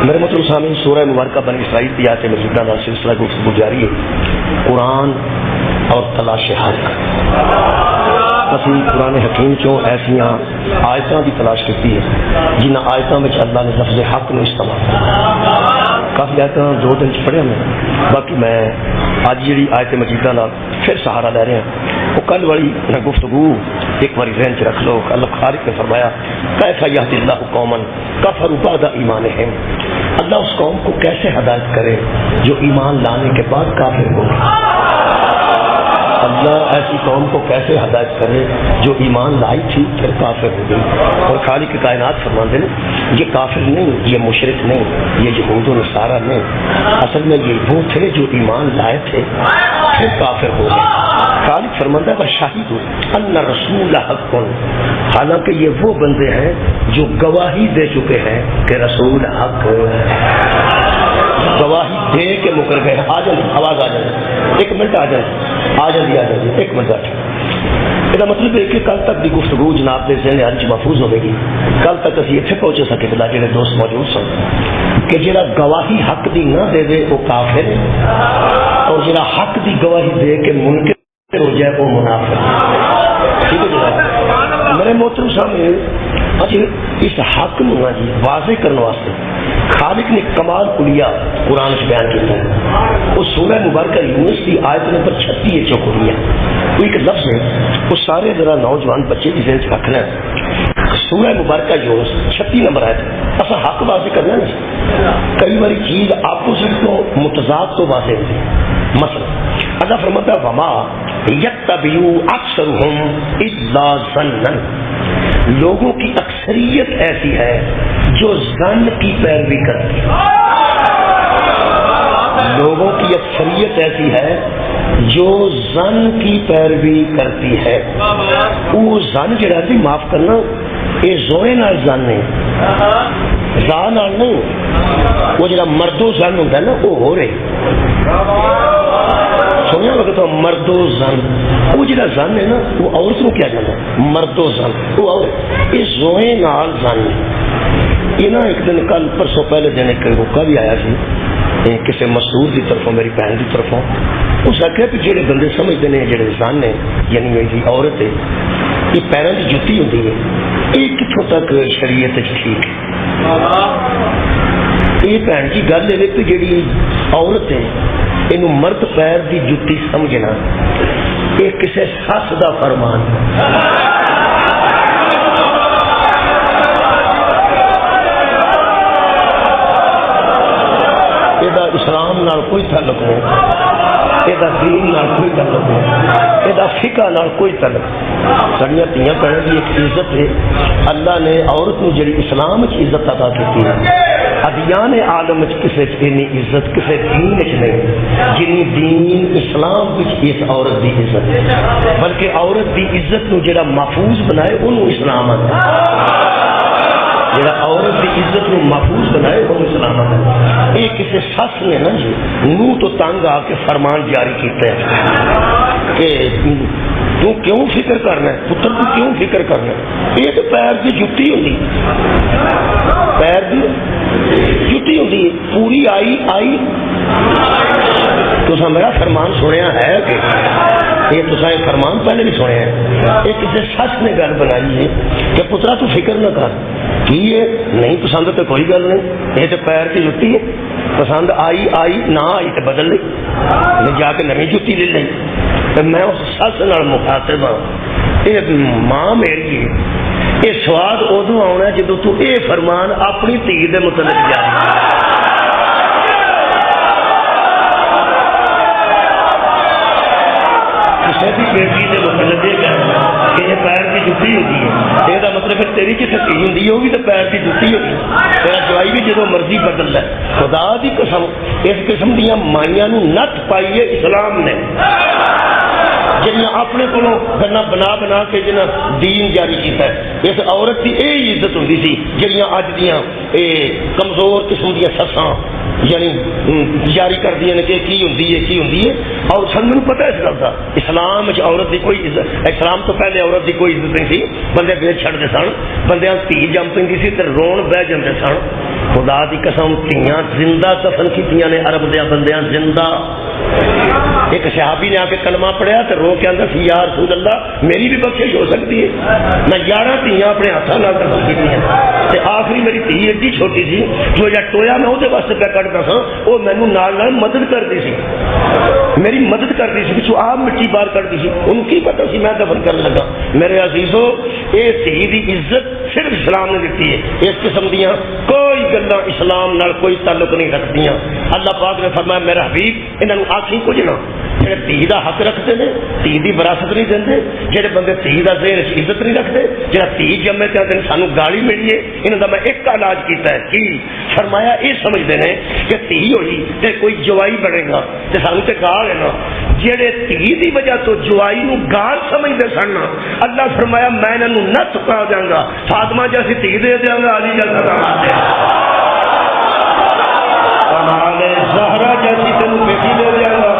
میرے مطلب سامنے سورہ مبارکہ بنی اسرائیل کی آیت مجیدہ کا سلسلہ گفتگو جاری ہے، قرآن اور تلاش حق۔ اسی قرآن حکیم چوں ایسیاں آیتاں کی تلاش کی ہے جنہ آیتاں میں اللہ نے لفظ حق نو استعمال کیا۔ کافی آیتاں 2 دن پڑھیا میں، باقی میں اج جڑی آیت مجیدہ نال پھر سہارا لے رہے ہیں، وہ کل والی گفتگو ایک بار ذہن چ رکھ لو۔ اللہ خالق نے فرمایا کیف یہدی اللہ قوما کفروا بعد ایمانہم، اللہ اس قوم کو کیسے ہدایت کرے جو ایمان لانے کے بعد کافر ہو گئی۔ اللہ ایسی قوم کو کیسے ہدایت کرے جو ایمان لائی تھی پھر کافر ہو گئی۔ اور خالق کائنات فرماتے ہیں یہ کافر نہیں، یہ مشرک نہیں، یہ یہود و نصارہ نہیں، اصل میں یہ وہ تھے جو ایمان لائے تھے پھر کافر ہو گئے۔ خالق فرماتا ہے شاہد ان رسول حق، حالانکہ یہ وہ بندے ہیں جو گواہی دے چکے ہیں کہ رسول حق، گواہی دے کے مکر گئے۔ آ جائیں، آواز آ جائے، 1 منٹ آ جائیں، آ جائے 1 منٹ آ جائے۔ یہ مطلب ہے کہ کل تک کی گفتگو جناب کے ذہن حال محفوظ ہوے گی۔ کل تک اسی اتنے پہنچے سکے بلا جڑے دوست موجود سن کہ جڑا گواہی حق دی نہ دے دے وہ کافر ہے، اور جڑا حق دی گواہی دے کے منکر ہو جائے وہ منافق ہے۔ ٹھیک ہے جناب، میرے محترم سامنے اس حق نو جی واضح کرنے واسطے خالق نے کمال کلیا قرآن سے بیان کیا ہے۔ وہ سورہ مبارکہ یونس کی آیت نمبر 36 جو کلیا، وہ ایک لفظ ہے، وہ سارے ذرا نوجوان بچے کی ذہن سے رکھنا ہے۔ سورہ مبارکہ یونس 36 نمبر آیت، اصل حق واضح کرنا ہے۔ کئی باری چیز اپوزٹ تو متضاد تو واضح ہوتی ہے۔ مثلا اللہ فرماتا ہے وما یتبعوا اکثرهم الا ظنا، لوگوں کی اکثریت ایسی ہے جو ظن کی پیروی کرتی ہے۔ لوگوں کی اکثریت ایسی ہے جو ظن کی پیروی کرتی ہے۔ وہ ظن جڑا سی معاف کرنا، یہ زوئے نال ظن نہیں، زا نال نہیں، وہ جڑا مردو ظن ہوتا ہے نا وہ ہو رہے سنیا وقت مردو زن، وہ جڑا زن ہے نا وہ عورت نو کیا جاتا ہے مردو زن، وہ عورت، یہ زوئے نال زن ہے۔ یہ نا ایک دن کل پرسوں پہلے دن ایک روکا بھی آیا سی کسی مسعود کی طرفوں، میری بہن کی طرفوں، اس آخیا کہ جڑے بندے سمجھتے ہیں جڑے زن ہے یعنی میری عورت ہے یہ پیروں کی جتی ہوتی ہے، یہ کتوں تک شریعت ٹھیک ہے؟ یہ بہن کی گل ہے کہ جڑی عورت ہے یہ مرد پیر دی جتی سمجھنا یہ کسی سس دا فرمان، یہ اسلام نال کوئی تعلق نہیں، یہ دین نال کوئی تعلق نہیں، یہ فقہ نال کوئی تعلق۔ سڑیاں تیاں پہنے کی ایک عزت ہے، اللہ نے عورت نو جڑی اسلام کی عزت عطا کی ہے، ادیان عالم کسی اینی عزت کسی دین نہیں جنی دین اسلام اس عورت دی عزت ہے، بلکہ عورت دی عزت نو جڑا محفوظ بنائے انہوں اسلام آتا ہے، جڑا عورت دی عزت نو محفوظ بنائے انہوں اسلام آتا ہے۔ یہ کسی سس نے نا جی منہ تو تنگ آ کے فرمان جاری کیتا ہے کہ تو کیوں فکر کرنا ہے پتر، تو کیوں فکر کرنا ہے؟ یہ تو پیر کی جتی ہوتی، پیر کی جتی ہوتی ہے، پوری آئی آئی۔ تو میرا فرمان سنیا ہے کہ یہ تو فرمان پہلے بھی سنے ہیں، یہ کسی سس نے گل بنائی ہے کہ پترا تو فکر نہ کر، کی ہے نہیں پسند تو کوئی گل نہیں، یہ تو پیر کی جتی ہے، پسند آئی آئی، نہ آئی تو بدل لی، میں جا کے نئی جتی لے لی۔ تو میں اس سس نال مخاطب ہاں، یہ ماں میری ہے، یہ سواد ادو آنا جدو تو یہ فرمان اپنی دھی دے متعلق جاری کسی بھی بیٹی کے متعلق یہ کہنا کہ یہ پیر کی جتی ہوتی ہے، یہ مطلب ہے تیری کسی دھی ہوں وہ بھی تو پیر کی جتی ہوتی، تیرا جوائی بھی جدو مرضی بدل ہے۔ خدا دی قسم اس قسم دیا مائیاں نت پائی ہے اسلام نے، جنہیں اپنے کو گنا بنا بنا کے جنہیں دین جاری کیتا ہے۔ اس عورت کی یہ عزت ہوتی سی جہاں اج دیا کمزور قسم دیا سساں یعنی جاری کر دی کہ کی ہوندی ہے اور سن پتہ اس گل کا اسلام عورت کی کوئی عزت، اسلام تو پہلے عورت کی کوئی عزت نہیں تھی، بندے ویچ چھڑتے سن، بندیاں دھی جم پی سی تے رون بہ جاندے سن. خدا دی قسم دھیاں زندہ دفن کیتیاں نے عرب دیاں بندیاں زندہ. ایک صحابی نے آ کے کلمہ پڑھیا تو رو کے اندر سی یا رسول اللہ میری بھی بخشش ہو سکتی ہے. میں 11 دھیاں اپنے ہاتھوں نال دفن کیتیاں تے آخری میری دھی ایڈی چھوٹی سی جو جا ٹویا میں وہ واسطے پہ کٹتا سا وہ مینوں نال مدد کرتی سی، میری مدد کرتی سی، پچھو آپ مٹی باہر کرتی سی، ان کی پتہ سی میں دفن کرنے لگا. میرے عزیزو یہ دھی دی عزت صرف اسلام نے دیتی ہے. اس قسم دیاں کوئی گلاں اسلام نال کوئی تعلق نہیں رکھدیاں. اللہ پاک نے فرمایا میرا حبیب انہاں نوں آکھی کچھ نہ، جڑے دھی دا حق رکھتے ہیں دھی دی وراثت نہیں دیندے، جڑے بندے دھی دا ذہن عزت نہیں رکھتے، جڑا دھی جمے تے سانو گالی ملی ہے انہاں دا میں ایک علاج کیتا ہے. کی فرمایا یہ سمجھتے ہیں کہ دھی ہوئی تے کوئی جوائی بنے گا تے سانو تے گال ہے نا. جڑے دھی دی وجہ تو جوائی نو گال سمجھتے سن اللہ فرمایا میں انہاں نوں نہ چکا دیاں گا، فاطمہ جیسی دھی دے دیاں گا، علی جیسا داماد دے زہرا جیسی تینوں بیٹی دے دیاں گا،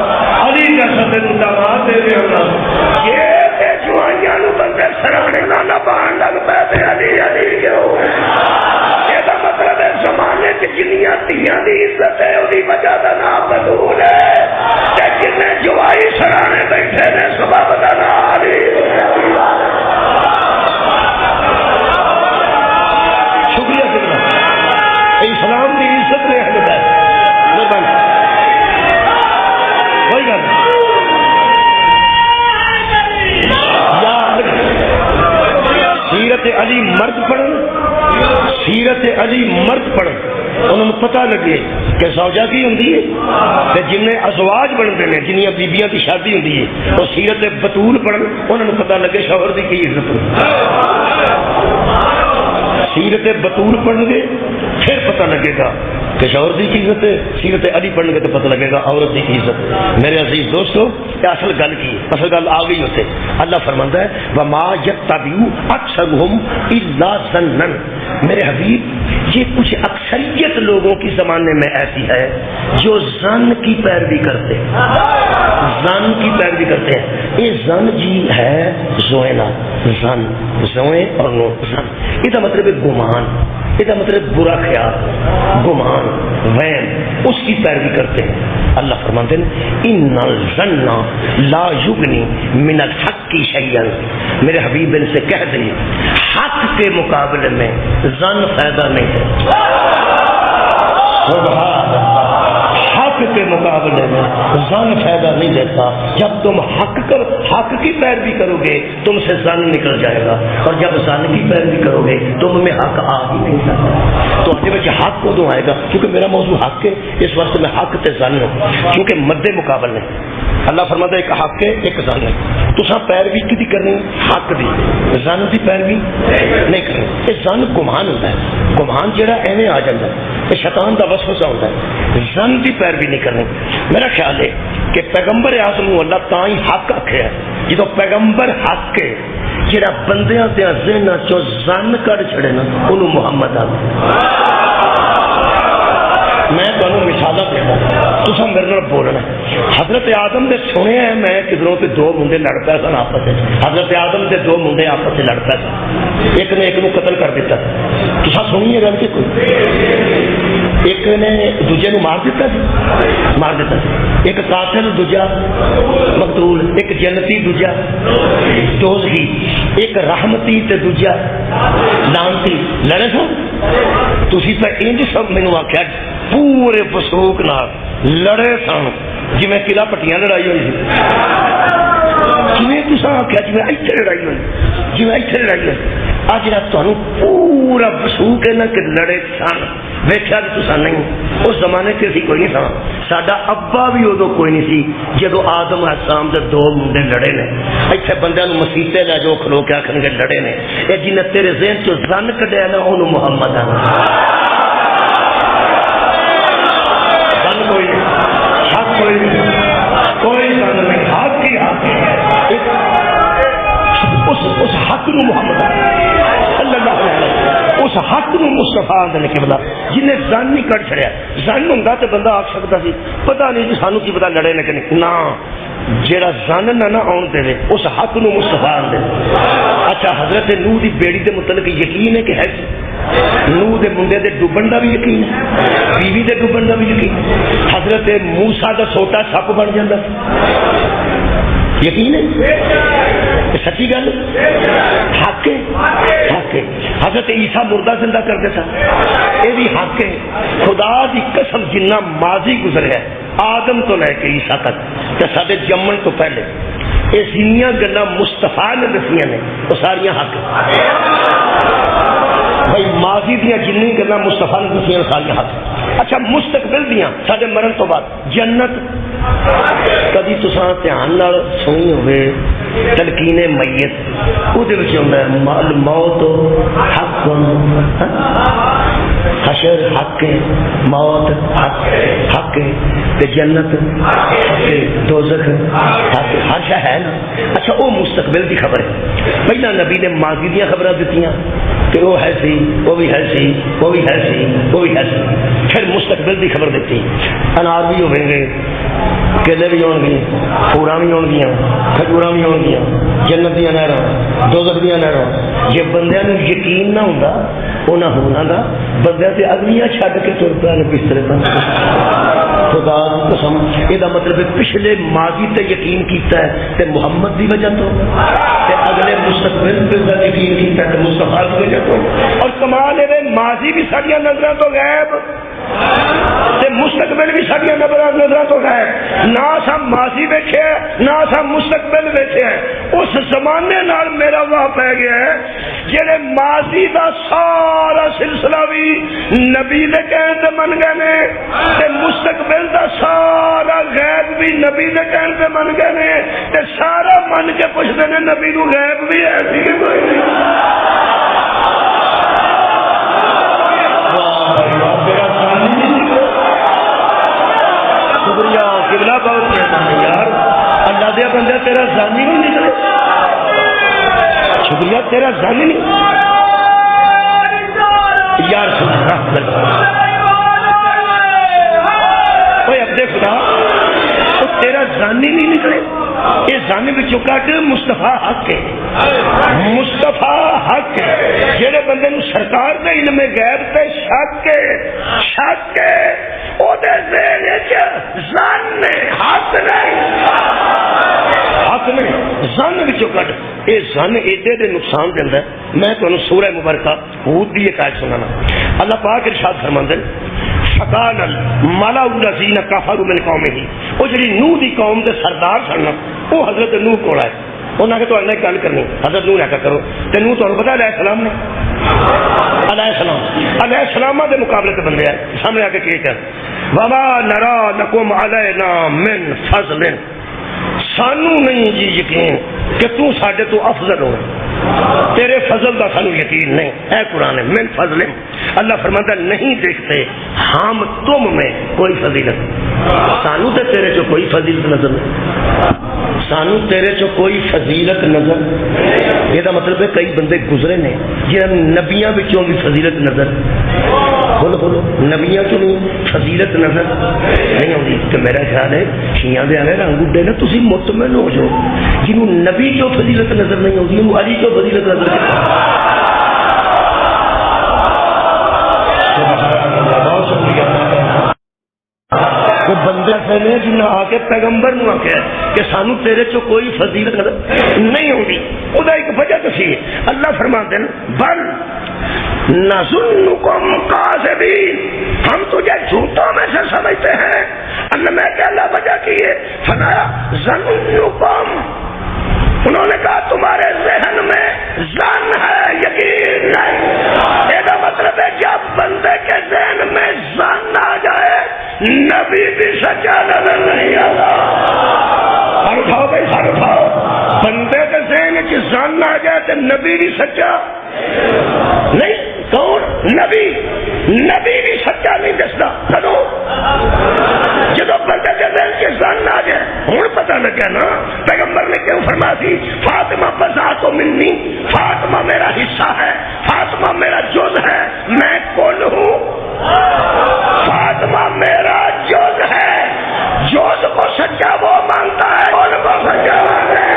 علی جیسا تینوں داماد دے دیاں گا. یہ جوائیاں نو بندے سرانے نہ بان لگ پے علی علی کیوں. یہ مطلب ہے زمانے کی جنیاں دھیاں دی عزت ہے وہی وجہ کا نام بدول ہے، جن جوائی سرانے بیٹھے نے سبب کا نام علی. شکریہ اسلام کی عزت نے اہمیت ہے. کوئی گل سیرت علی مرد پڑھن، سیرت علی مرد پڑھن انہوں پتہ لگے کہ زوجہ کی ہوندی ہے تے جن ازواج بنتے ہیں جنیاں بیبیاں کی شادی ہوندی ہے اور سیرت بطول پڑھن انہوں پتہ لگے شوہر دی کی عزت. سیرت بطول پڑھن گے پھر پتہ لگے گا کہ شوہر دی کی عزت ہے، سیرت علی پڑھن گے تو پتہ لگے گا عورت دی کی عزت. میرے عزیز دوستو یہ اصل گل کی اصل گل آ گئی ہوتے. اللہ فرماندا ہے وما یتبعوا اکثرهم الا ظنا. میرے حبیب یہ کچھ اکثریت لوگوں کی زمانے میں ایسی ہے جو ظن کی پیروی کرتے ہیں، ظن کی پیروی کرتے ہیں. یہ ظن جی ہے زوینا ظن زوئے اور نو ظن، یہ مطلب ہے گمان، یہ مطلب برا خیال گمان وہم اس کی پیروی کرتے ہیں. اللہ فرماتے ہیں ان الظن لا یغنی من الحق شیئا. میرے حبیب ان سے کہہ دیں حق کے مقابلے میں ظن فائدہ نہیں ہے. حق کے مقابلے میں ظن فائدہ نہیں دیتا. جب تم حق کی پیروی کرو گے تم سے ظن نکل جائے گا، اور جب ظن کی پیروی کرو گے تم میں حق آ ہی نہیں سکتا. تو حق کو آئے گا کیونکہ میرا موضوع حق ہے، اس واسطے میں حق تے ظن ہوں کیونکہ مد مقابل ہے. اللہ فرماتا ہے ایک حق ہے ایک ظن ہے. تو پیروی کی کرنی حق دی، ظن کی پیروی نہیں کرنی. یہ ظن گمان ہوتا ہے، گمان جہاں ایویں آ جاتا ہے یہ شیطان کا وسوسہ ہوتا ہے. ظن کی پیروی نہیں کرنی. میرا خیال ہے کہ پیغمبر اعظم اللہ تا ہی حق آخیا جدو پیغمبر حق ہے جہاں بندیاں دیا ذہن چو ظن کر چھڑے نا انہوں محمد آ. میں تمہیں مثال دینا تو میرے نال بولنا. حضرت آدم نے سنیا ہے میں کدھروں سے دو منڈے لڑ پے سن آپس میں. حضرت آدم کے دو منڈے آپس سے لڑ پے سن، ایک نے ایک نو قتل کر دیتا. تو سنیے گل کہ کوئی ایک نے دوجے نو مار دیتا سی، ایک قاتل دوجا مقتول، ایک جنتی دوجا دوزخی، ایک رحمتی تے دوجا لعنتی لڑے سن. تسی تے انج سب مینوں آکھیا پورے فسوق نال لڑے سن جی میں قلعہ پٹیاں لڑائی ہوئی سی. جی تصا آخیا جی اتنے لڑائی ہوئی، جی اتنے لڑائی ہوئی. آج رات تمہیں پورا فسوق ہے نا کہ لڑے سن ویکیا کہ تصا نہیں. اس زمانے سے اسی کوئی نہیں تھا. ساڈا ابا بھی ادو کوئی نہیں سی جدو آدم السلام دے دو منڈے لڑے نے. اتنے بندے مسیطے لے جو کھلو کے آخر گے لڑے نے. یہ جن تیرے ذہن چ ظن کڈیا نا انہوں محمد آ. کوئی حق کوئی ظن نہیں، حق کی حق اس حق نو محمد صلی اللہ علیہ وسلم اس حق نو مصطفیٰ آدھے قبلہ جنہیں زن نہیں کٹ چھڑیا. زن ہوں تو بندہ آکھ سکتا سی پتہ نہیں جی سانو کی پتا لڑے لیکن نہ جیڑا زن نہ آن دے اس حق نو مصطفیٰ آدھے. اچھا حضرت نوح دی بیڑی دے متعلق یقین ہے کہ ہے نوح دے منڈے دے ڈوبن دا بھی یقین ہے, بیوی دے ڈوبن دا بھی یقین ہے. حضرت موسیٰ دا سوٹا سپ بن جاتا یقین ہے سچی گل حق ہے. حق ہے. حضرت عیسیٰ مردہ زندہ کرتے تھا یہ بھی حق ہے. خدا دی قسم جنہ ماضی گزرا ہے آدم تو لے کے عیسیٰ تک کہ سارے جمن تو پہلے یہ جنیاں گلاں مصطفیٰ نے دسیاں نے وہ ساریاں حق ہے. بھائی ماضی دیا جنی گلاں مصطفیٰ نے دسیاں ساریاں حق. اچھا مستقبل دیا سارے مرن تو بعد جنت کدی تساں دھیان نال سنی ہوئے تلقین میت وہ موت حق حشر حق موت حق حق جنت دوزخ حق ہر شے ہے نا. اچھا وہ مستقبل کی خبر ہے. پہلا نبی نے ماضی دیا خبریں دیتی کہ وہ ہے سی وہ بھی ہے سی وہ بھی ہے سی وہ بھی ہے سی. پھر مستقبل کی خبر دیتی انار بھی ہوئیں گے کیلے بھی ہون گے پورا بھی ہون گیا کھجورا بھی ہون گیا جنت دیا نہراں دوزخ دیا نہراں. جے بندیاں نوں یقین نہ ہوندا انہاں ہونا دا بندیاں تے اگلیاں چھڈ کے تر پے بسترے پر. خدا قسم یہ مطلب پچھلے ماضی تے یقین کیتا ہے تے محمد دی وجہ تو تے اگلے مستقبل تے یقین کیتا ہے تے مصطفیٰ دی وجہ تو. اور کمال ہے ماضی بھی ساڈیاں نظراں تو غائب تے مستقبل بھی ساڈیاں نظراں تو غائب. نہ سا ماضی ویکھے نہ سا مستقبل ویکھے. اس زمانے نال میرا واہ پہ گیا ہے جڑے ماضی دا سارا سلسلہ بھی نبی دے کہن تے من گئے نے تے مستقبل دا سارا غیب بھی نبی دے کہن تے من گئے نے تے سارا من کے پوچھدے نے نبی نو غیب بھی ہے سی کہ کوئی نہیں. شکریہ قبلہ بہت کہتا ہے یار اللہ دیا بندہ تیرا زانی نہیں نکلے. شکریہ تیرا زانی نہیں یار کوئی اپنے خدا تو تیرا زانی نہیں نکلے. یہ زانی بچوں کٹ مصطفیٰ حق ہے. مصطفیٰ حق ہے. جہے بندے نو سرکار دے علم غیب تے شک ہے او دے ذہن وچ زن حق نہیں حق نہیں زن وچوں کٹ. یہ زن ایڈے دے نقصان دیندا ہے. میں تانوں سورہ مبارکہ ہود دی ایک آیت سنانا. اللہ پاک ارشاد فرماندے فقال الملأ الذين كفروا من قومه وہ جڑی نوح دی قوم دے سردار سن وہ حضرت نوح کول آئے. انہاں کہ تو اللہ گل کرنی حضرت نوح نے کرو تے نوح تانوں پتہ علیہ السلام نے علیہ السلام دے مقابلے تے بندے آئے سامنے آ کے کہتے ہیں وما نرى لكم علينا من فضل سانو نہیں جی یقین کہ تو ساڈے تو افضل ہو تیرے فضل دا سانو یقین نہیں. اے قرآن من فضل اللہ فرماتا نہیں دیکھتے ہم تم میں کوئی فضیلت. سانو تے تیرے چو کوئی فضیلت نظر نہیں. سانو تیرے چو کوئی فضیلت نظر. یہ مطلب ہے کئی بندے گزرے نے جنہاں نبیاں بچوں بھی فضیلت نظر بولو نبیاں تو نہیں فضیلت نظر نہیں آتی. تو میرا خیال ہے شیعہ دے آنے رنگ اڈے نا تسی مطمئن ہو جاؤ جنہوں نبی جو فضیلت نظر نہیں آتی انہوں علی جو فضیلت نظر وہ بندے سے نے جنہیں آ کے پیغمبر نو آخیا کہ سانو تیرے چو کوئی فضیلت نظر نہیں ہوتی. وہ ایک وجہ تو سی اللہ فرماتے ہیں بل نظنکم کاذبین ہم تجھے جھوٹوں میں سے سمجھتے ہیں. اللہ میں کہ اللہ وجہ کی ہے فنایا ظنکم انہوں نے کہا تمہارے ذہن میں ظن ہے یقین نہیں. یہ مطلب ہے جب بندے کے ذہن میں ظن آ جائے نبی بھی سچا نظر نہیں آتا. اٹھاؤ بھائی سر اٹھاؤ. بندے کے ذہن کی ظن آ جائے تو نبی بھی سچا نہیں. کون نبی بھی سچا نہیں دستا. کدو جدو بندے کے ذہن کی ظن آ جائے ہوں پتہ لگا نا پیغمبر نے کیوں فرمایا تھی فاطمہ بذات منی فاطمہ میرا حصہ ہے. فاطمہ فاطمہ میرا جز ہے، میں کل ہوں، فاطمہ میرا جز ہے، جز کو سچا وہ مانتا ہے، کل کو سچا مانتا ہے،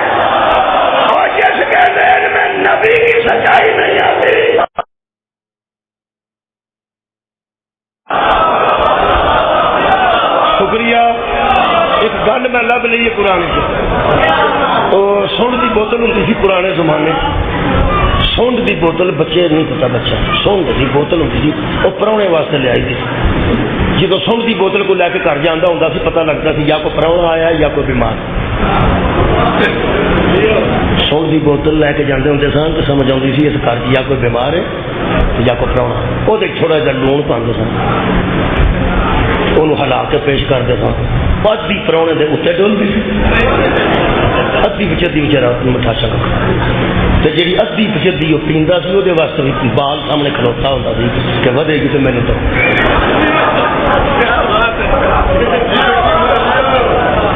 اور جس کے ذہن میں نبی کی سچائی نہیں آتی شکریہ ایک گل میں لب لی قرآن کی سونڈ کی بوتل ہوتی تھی پرانے زمانے سونڈ کی بوتل بچے نہیں پتا بچہ سونڈ کی بوتل ہوتی تھی وہ پراؤنے واسطے لے آئی تھی جب سونڈ کی بوتل کو لے کے گھر جانا ہوتا سی پتا لگتا سی یا کوئی پراؤنا آیا یا کوئی بیمار سونڈ کی بوتل لے کے جانے ہوتے سن تو سمجھ آتی سی اس گھر یا کوئی بیمار ہے یا کوئی پراؤنا وہ تھوڑا جہا لون پاتے سن وہ ہلا کے پیش کرتے سن ادھی پراؤنے کے اتنے ڈولتی ادھی پچھدی بچارا مٹھا شک جی ادھی پچھدی وہ پیندا سی وہ واسطے بھی بال سامنے کھلوتا ہوتا سی کہ ودے گی تو مینو تو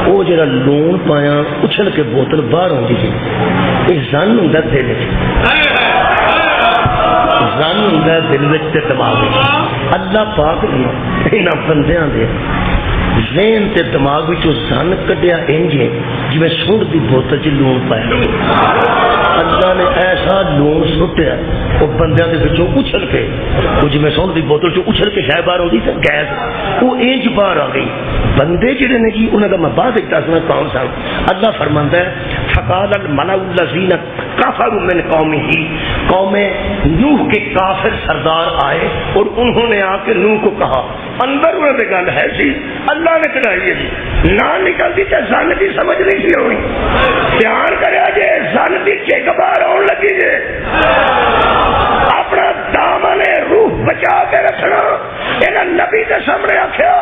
وہ جا لون پایا اچھل کے بوتل باہر آتی سی یہ زن ہوں دل زن ہوں دل دماغ اللہ پاک یہاں بندیاں دے ذہن تے دماغ زن کڈیا انج جی سوڑ دی بوتل چ لون پایا اللہ نے ایسا لون سٹیا وہ بندیاں دے وچوں اچھل کے وہ جی سوڑ دی بوتل چ اچھل کے شاید باہر آتی گیس وہ انج باہر آ گئی بندے جڑے نے جی انہوں کا میں بعد دسنا کون سن اللہ فرماندا ہے فقال الملأ الذین کفروا من قومہ قوم نوح کے کافر سردار آئے اور انہوں نے آ کے نوح کو کہا اندر انہوں نے گل ہے جی اللہ نے کرائی ہے جی نہ نکلتی تو زن کی سمجھ نہیں سی ہونی دھیان کرے جی زن کی چیک باہر آن لگی جی اپنا دامن روح بچا کے رکھنا یہ نبی کے سامنے آخیا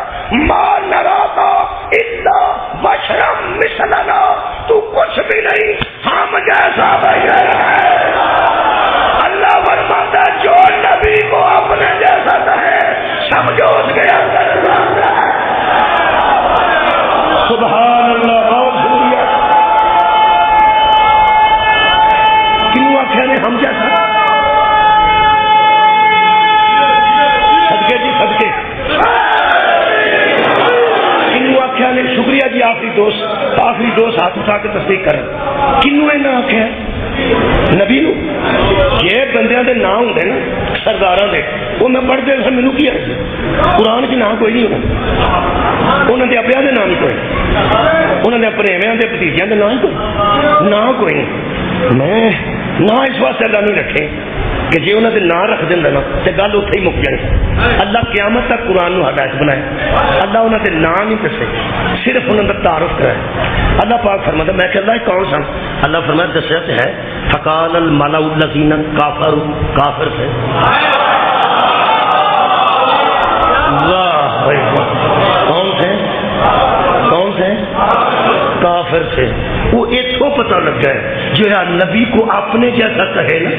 ما نراکا الا بشرا مثلنا تو کچھ بھی نہیں ہم جیسا بشر ہے اللہ فرماتا جو نبی کو اپنے جیسا کہے سمجھو اس کے اندر سبحان اللہ بہت شکریہ کیوں آخیا نے ہم جیسا صدقے جی صدقے کنو آخیا نے شکریہ جی آخری دوست ہاتھ اٹھا کے تصدیق کریں کنو نے آخیا نبی نو جی بندیاں دے نام ہوں نا سرداراں دے وہ میں پڑھتے سر مینو کی ہے قرآن چ نام کوئی نہیں ہونا انہوں نے اپنے نام ہی کوئی انہوں نے پریمیاں دے بھتیجیاں دے نام ہی کوئی نہ کوئی نہیں میں نہ اس واسطے اللہ نہیں رکھے کہ جی انہوں نے نام رکھ دینا نا تو گل اتنے ہی مک جانی اللہ قیامت تک قرآن نو ہدایت بنائے اللہ انہوں نے نام نہیں دسے صرف انہوں نے تعارف کرائے اللہ پاک فرماتا میں کہ اللہ کون سن اللہ فرمایا دسیا تو ہے فقال الملأ الذین کافر تھے کون تھے کافر تھے وہ اتوں پتہ لگ گئے جو نبی کو اپنے جیسا کہے نا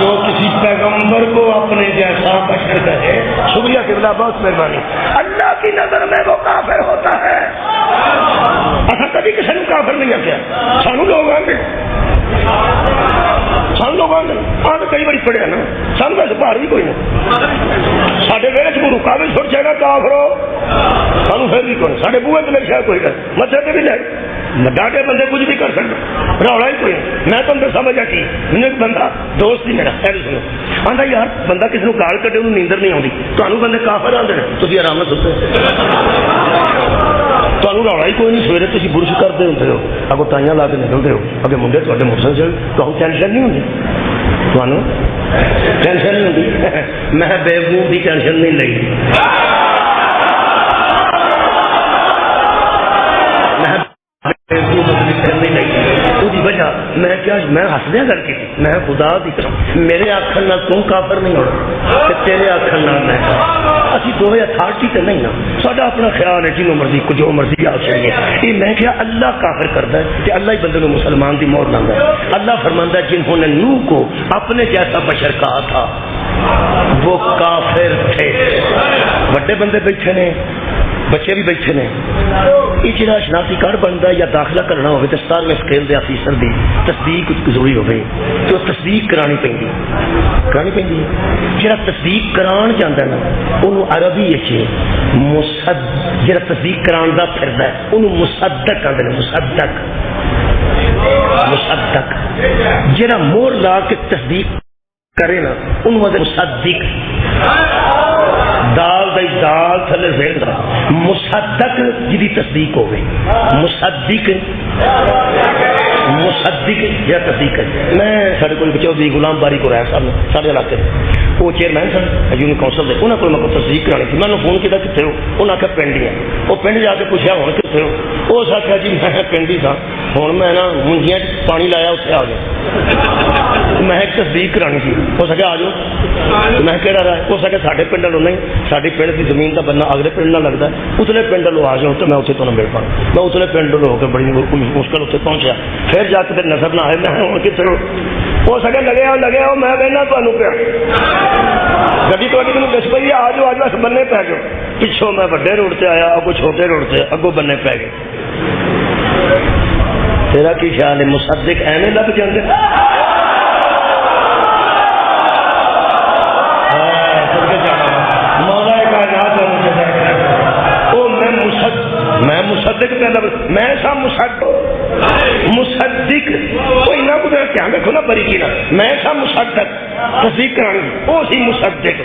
جو کسی پیغمبر کو اپنے جیسا بشر کہے شکریہ قبلہ بہت مہربانی اللہ کی نظر میں وہ کافر ہوتا ہے ایسا کبھی کسی نے کافر نہیں کیا سانو لوگ آگے سن لوگ آج کئی بار پڑھیا نا سن ویسے باہر بھی کوئی نہیں سارے ویلے چ رکا بھی چھوڑ جائے گا کافرو سانو پھر بھی کوئی سارے بوے تو لکھا کوئی گل مچھر سے بھی جائے ڈاٹے بندے کچھ بھی کر سکتے رولا ہی کوئی نہیں میں تم سمجھ آ کی ایک بندہ دوست ہی میرا سنو آتا یار بندہ کسی کو گال کٹے انہوں نیندر نہیں آتی تمہیں بندے کافر آتے ہیں تھی آرام سے سوتے تمہیں رولا ہی کوئی نہیں سویرے تھی برش کرتے ہوتے ہو اگو تائیاں لا کے نکلتے ہو اگے منڈے تے موٹر سائیکل تو ٹینشن نہیں ہوتی تمہیں ٹینشن نہیں ہوتی میں بے وقوف کی ٹینشن نہیں لی وجہ میں کیا میں ہسدیا کر کے میں خدا دی قسم میرے آخر نال تم کافر نہیں ہونا تیرے آخر نال میں اسی دونوں اتھارٹی تے نہیں نا ساڈا اپنا خیال ہے جنوں مرضی کو جو مرضی آ سکے یہ میں کیا اللہ کافر کرتا ہے کہ اللہ ہی بندے کو مسلمان دی مہر لاتا ہے اللہ فرماندا ہے جنہوں نے نوح کو اپنے جیسا بشر کہا تھا وہ کافر تھے بڑے بندے بیٹھے نے بچے بھی بیٹھے نے یہ جہاں شناختی کارڈ بنتا یا داخلہ کرنا ہوگی تو 17ویں سکیل کے آفیسر کی تصدیق ضروری ہوگی تو تصدیق کرانی پہ جہاں تصدیق کران جانا نا انہوں عربی جہاں تصدیق کران کا پھردا ہے انہوں مصدق آتے ہیں مصدق جہاں مور لا کے تصدیق کرے نا انہوں مصدق دال دئی دال تھلے زیر مصدق جی تصدیق ہو گئی مصدق یا تصدیق ہے میں سارے کو چودھری غلام باری کو رہا صاحب سارے علاقے وہ چیئرمین سن یونین کونسل کے انہوں کو میں تصدیق کرانی تھی میں نے فون کیا کتنے ہو انہیں آخیا پنڈ ہی ہے وہ پنڈ جا کے پوچھا ہوں کتنے ہو اس آخیا جی میں پنڈ ہی تھا ہوں میں نا منجیاں پانی لایا اتنے آ گیا میں تصدیق کرانی تھی ہو سکے آ جاؤ میں کہہ رہا ہے ہو سکے سارے پنڈ والوں نہیں ساری پنڈ کی زمین کا بننا اگلے پنڈ نہ لگتا اتلے پنڈ والوں آ جاؤ تو میں اتنے تو مل پاؤں میں اتلے پنڈ والوں ہو کے بڑی مشکل اتنے پہنچا پھر جا کے پھر نظر نہ آئے میں ہوں کتنے ہو سکے لگے آؤ میں کہنا تمہیں پیا گی تو مجھے دس پی آ جاؤ بس بننے پی جاؤ پچھوں میں بڑے روڈ سے آیا اگوں چھوٹے روڈ سے اگوں بننے پی گئے تیرا کی خیال ہے مصدق ایویں لب جاندے میں مصدق میں سا مصدق کوئی نہ کچھ دھیان رکھو نا بری کی نا میں سا مصدق تصدیق کرانی وہ سی مصدق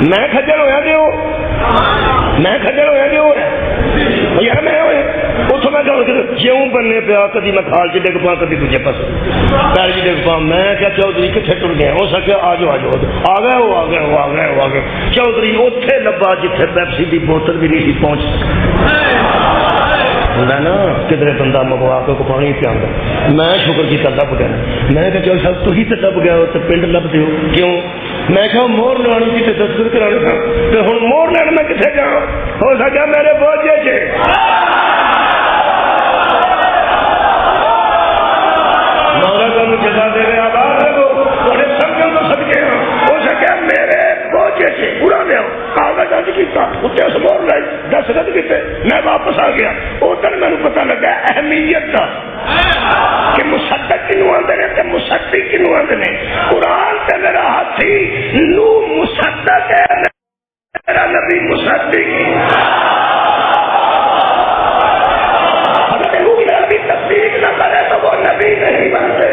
میں کھجل ہویا دیو یار میں اتوں میں جیوں بننے پیا کدی میں کھال چ ڈگ پا کدی دوجے پاس پیر چ ڈگ پا میں کیا چودھری کتنے ٹر گیا ہو سکے آ جاؤ آ گئے چودھری اتنے لبا جتنے پیپسی کی بوتل بھی نہیں پہنچ سکتا نا کدھر بندہ منگوا کے پانی پیا میں شکر کی لب گیا میں کہ چل سب تھی تو لب گیا تو پنڈ لب دو کیوں میں کہ مور لانی تھی تو دستخط کرانا تھا تو ہوں مور لین میں کتنے جاؤں ہو سکا میرے بوجھے سے مولا کا مجھے جزا دے رہے آباد لگو بڑے سمجھن تو سب کے ہو سکے میرے بوجھے سے پورا لیا کاغذ آج کیتا اتنے اس مور لائی دستخط کیتے میں واپس آ گیا ادھر میں پتا لگا اہمیت کا کہ مصدق کنوں آتے ہیں مصدق کنوں آتے ہیں قرآن سے میرا ہاتھی نو مصدق ہے میرا نبی مصدق اگر نو نبی تصدیق نہ کرے تو وہ نبی نہیں بنتے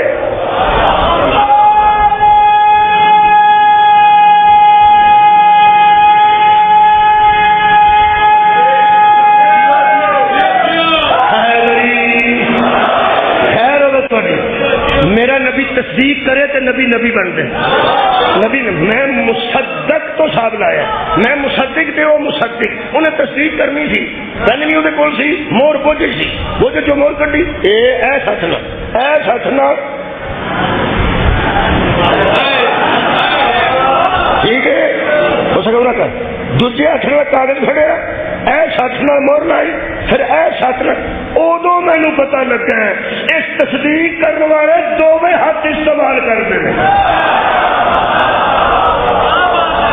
میرا نبی تصدیق کرے تو نبی بن دے نبی میں مصدق تو صاحب لایا میں مصدق تے وہ مصدق انہیں تصدیق کرنی تھی پہلے بھی وہ کول سی مور بوجھ سی بوجھ جو مور کٹی اے سچنا ٹھیک ہے ہو سکے نہ کر دوسرے ہاتھ میں کاغذ کھڑے اے ساتھ نال مور لائی پھر اے ساتھ ادو مینو پتا لگا ہے اس تصدیق کرنے والے دونوں ہاتھ استعمال کرتے ہیں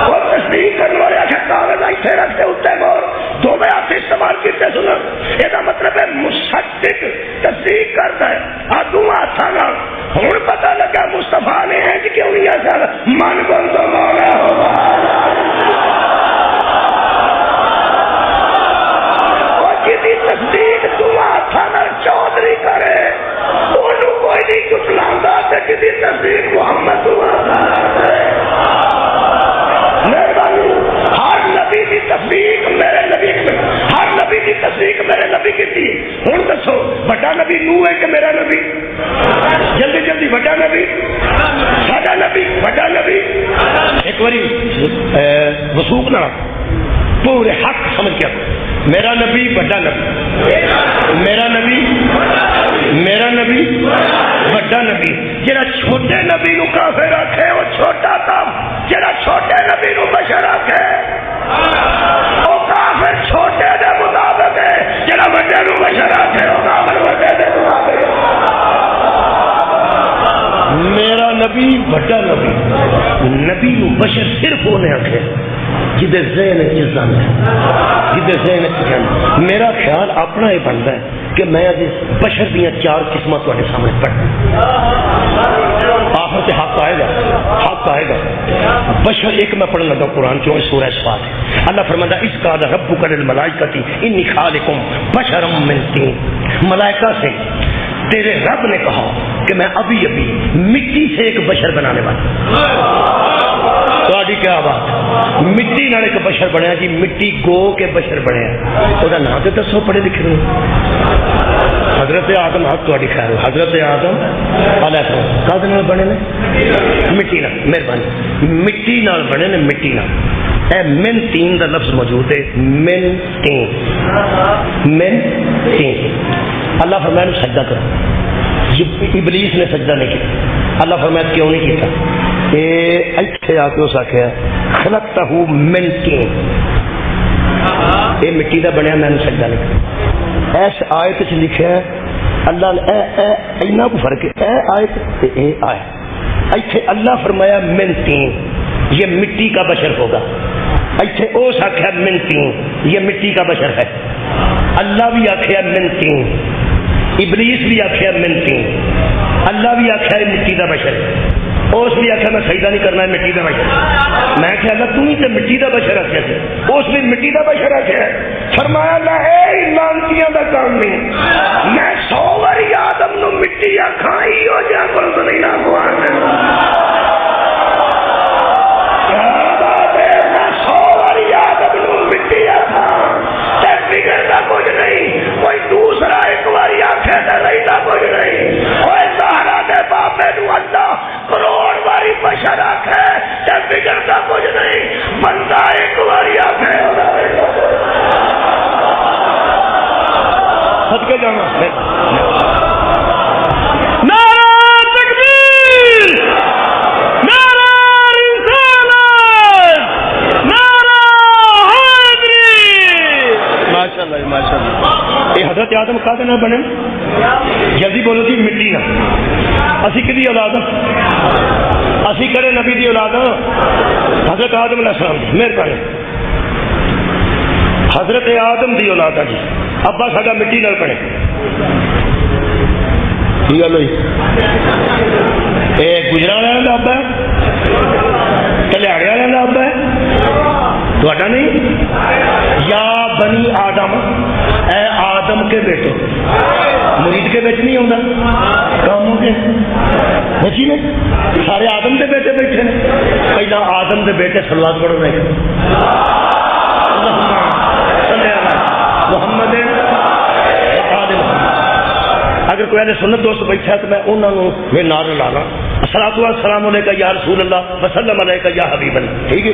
اور تصدیق کرنے والے اچھا کاغذ اتنے رکھتے اتنے مور دونوں ہاتھ استعمال کرتے سنا یہ مطلب ہے مصدق تصدیق کرتا ہے دونوں ہاتھوں ہوں پتا لگا مصطفیٰ نے ہے کہ کیوں نہیں ایسا من بن تو مولا ہوگا تصدیق چودھری کرے کوئی نہیں چٹلا کسی تصدیق محمد مہربانی ہر نبی کی تصدیق میرے نبی ہر نبی کی تصدیق میرے نبی کی تھی ہوں دسو بڑا نبی نو ہے کہ میرا نبی جلدی جلدی بڑا نبی ساڈا نبی بڑا نبی ایک باری وسوخ نہ پورے حق سمجھ گیا میرا نبی بڑا نبی میرا نبی بڑا نبی جڑا چھوٹے نبی نو کافر رکھے وہ چھوٹا تھا جڑا چھوٹے نبی نو بشر رکھے وہ کافر چھوٹے دے مطابق ہے جڑا بڑے نو بشر رکھے وہ کافر بڑے دے مطابق میرا نبی بڑا نبی نبی نو بشر صرف انہیں رکھے جدے ذہن چیزاں جدے ذہن چیزاں میرا خیال اپنا یہ بنتا ہے کہ میں بشر دیا 4 قسمیں تھوڑے سامنے پڑھنا آخر سے حق آئے گا بشر ایک میں پڑھنے لگا قرآن کیوں سورہ صفات اللہ فرماتا اس قال ربک للملائکۃ انی خالق بشرا من طین ملائکہ سے تیرے رب نے کہا کہ میں ابھی مٹی سے ایک بشر بنانے والا تھوڑی کیا بات مٹی نال ایک بشر بنیا جی مٹی گو کے بشر بنیا وہ نام تو دسو پڑھے لکھے ہوئے حضرت آدم حق تھوڑی خیر حضرت آدم علیہ السلام کد نال بنے نے مٹی نال مہربانی مٹی نال بنے نے مٹی نال اے من تین دا لفظ موجود ہے من تین اللہ فرمایا سجدہ کرو ابلیس نے سجدہ نہیں کیا اللہ فرمایا کیوں نہیں کیتا ایتھے آ کے اس آخیا خلقتہ من تین یہ مٹی دا بنیا میں نے سجدہ نہیں کیا ایس آیت چ لکھا ہے اللہ نے اینا کو فرق ہے اے آیت تے اے آیت ایتھے اللہ فرمایا من تین یہ مٹی کا بشر ہوگا ایتھے اس آخیا من تین یہ مٹی کا بشر ہے اللہ بھی آخیا من تین ابلیس بھی آخیا من تین اللہ بھی آخیا مٹی کا بشر اس بھی آخیا میں سجدہ نہیں کرنا ہے مٹی کا بشر میں کہ اللہ تم ہی تو مٹی کا بشر آخیا تھے اس بھی مٹی کا بشر آخیا فرمایا لانتیاں کا کام نہیں میں 100 باری آدم نو مٹی آخا ہی ہو جا کر تو نہیں نہ کچھ نہیں کوئی دوسرا ایک باری آخے تو رہتا کچھ نہیں کوئی سہارا دے بابے نو اللہ کروڑ باری بشر آخے تو بگڑتا کچھ نہیں بندہ ایک باری آخے سد کے جانا حضرت آدم کا نہ بنے جلدی بولو جی مٹی نہ اسی کدی اولاد اسی کہڑے نبی دی اولاد حضرت آدم علیہ السلام دی مہربانی حضرت آدم دی اولاد جی ابا ساڈا مٹی نال بنے کی گل ہوئی اے گجران والوں کا ابا ہے کلیاڑے والوں کا ابا ہے تھوڑا نہیں یا بنی آدم اے آدم کے بیٹے مرید کے بیٹے نہیں ہوتا کاموں کے بچی نے سارے آدم کے بیٹے بیٹھے پہلا آدم کے بیٹے سلوات پڑھ رہے محمد اگر کوئی ایسے سنت دوست بیٹھا تو میں انہوں نے نعرہ لانا الصلاۃ والسلام علیکہ یا رسول اللہ وسلم علیکہ یا حبیب اللہ ٹھیک ہے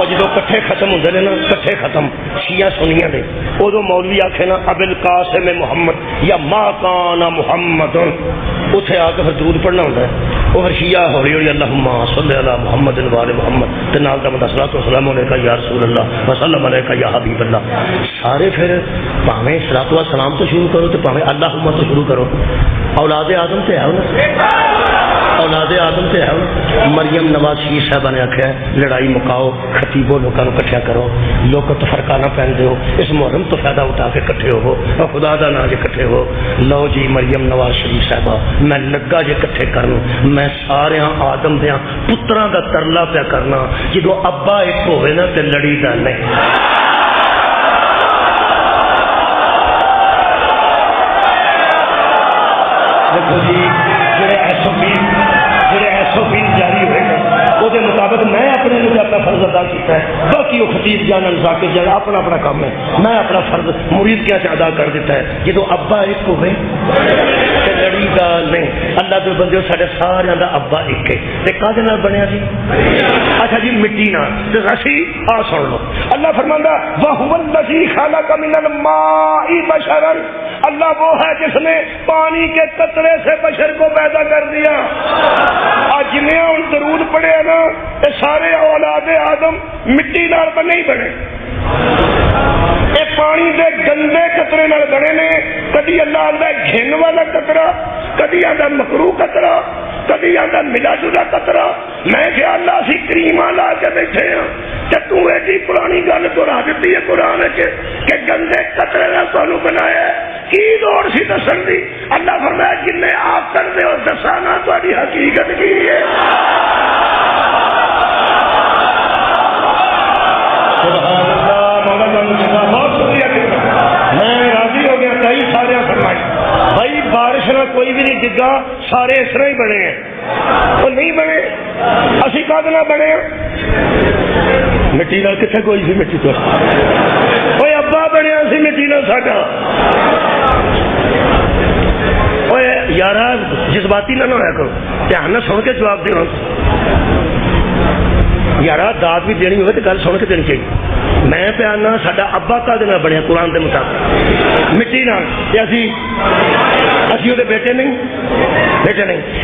جدو کٹھے ختم ہوتے ہیں نا کٹھے ختم شیعہ سنیاں دے ادو مولوی آخے نا ابل قاسم محمد یا ما کان محمد اتنے آ کے پھر درود پڑھنا ہوتا ہے وہ پھر شیعہ ہولی ہولی اللہم صلی علی محمد وآل محمد تے نال دا بندہ صلاۃ والسلام علیکہ یا رسول اللہ وسلم علیکہ یا حبیب اللہ سارے پھر پاویں صلاۃ والسلام تو شروع کرو تے پاویں اللہم تو شروع کرو اولاد آدم تے ہے نا اولاد آدم تے ہے مریم نواز شریف صاحبہ نے آخیا لڑائی مکاؤ خطیبوں لوگوں کٹھیا کرو لوگ تو فرقہ نہ پہن دو اس محرم تو فائدہ اٹھا کے کٹھے ہو اور خدا دا نا جے کٹھے ہو لو جی مریم نواز شریف صاحبہ میں لگا جے کٹھے کروں میں سارے آدم دیاں پتراں دا ترلا پیا کرنا جدو ابا ایک ہوئے نا تے لڑی دا نہیں دیکھو جی جڑے ایس او پی جاری ہوئے ہیں وہ مطابق میں اپنے لیے اپنا فرض ادا کیا ہے باقی وہ خطیب جان ذاکر جان اپنا اپنا کام ہے میں اپنا فرض مرید کیا ادا کر دیتا ہے جدو ابا ایک ہوئے لڑی دا نہیں اللہ کے بندے سارے سارے دا ابا ایک ہے کد نال بنیا جی اچھا جی مٹی نال اسی آ سن لو اللہ فرماندا وَهُوَ الَّذِي خَلَقَ مِنَ الْمَاءِ بَشَرًا اللہ وہ ہے جس نے پانی کے قطرے سے بشر کو پیدا کر دیا آج جنہیں ان درود پڑے نا یہ سارے اولاد آدم مٹی نال بنے ہی بنے یہ پانی دے گندے قطرے نال بنے نے کدی اللہ آندا گھن والا قطرہ کدی آندا مکروہ قطرہ کدی نبیاں دا ملا جلا قطرہ میں کہ اللہ سی کریماں لا کے بیٹھے ہیں کہ تو ایڈی پرانی گل دہرا دیتی ہے قرآن کہ گندے قطرے نے تانوں بنایا ہے کی لوڑ سی دسن دی اللہ فرمایا جن نے آپ کر دے اور دسانا تہاڈی حقیقت کی ہے سبحان اللہ مولانا بہت شکریہ میں راضی ہو گیا کئی سارے فرمائی بھائی بارش نہ کوئی بھی نہیں ڈگا سارے اس طرح ہی بنے ہیں وہ نہیں بنے اسی کد نہ بنے مٹی نہ کتنے کوئی سی مٹی تو کوئی ابا بنیا سی مٹی نہ ساڈا یار جذباتی نہ ہویا کرو دھیان نہ سن کے جواب دینا یار داد بھی دینی ہوئے تو گل سن کے دینی چاہیے میں پیانا ساڈا ابا کا دن بنیا قرآن کے مطابق مٹی نہ اسی وہ بیٹے نہیں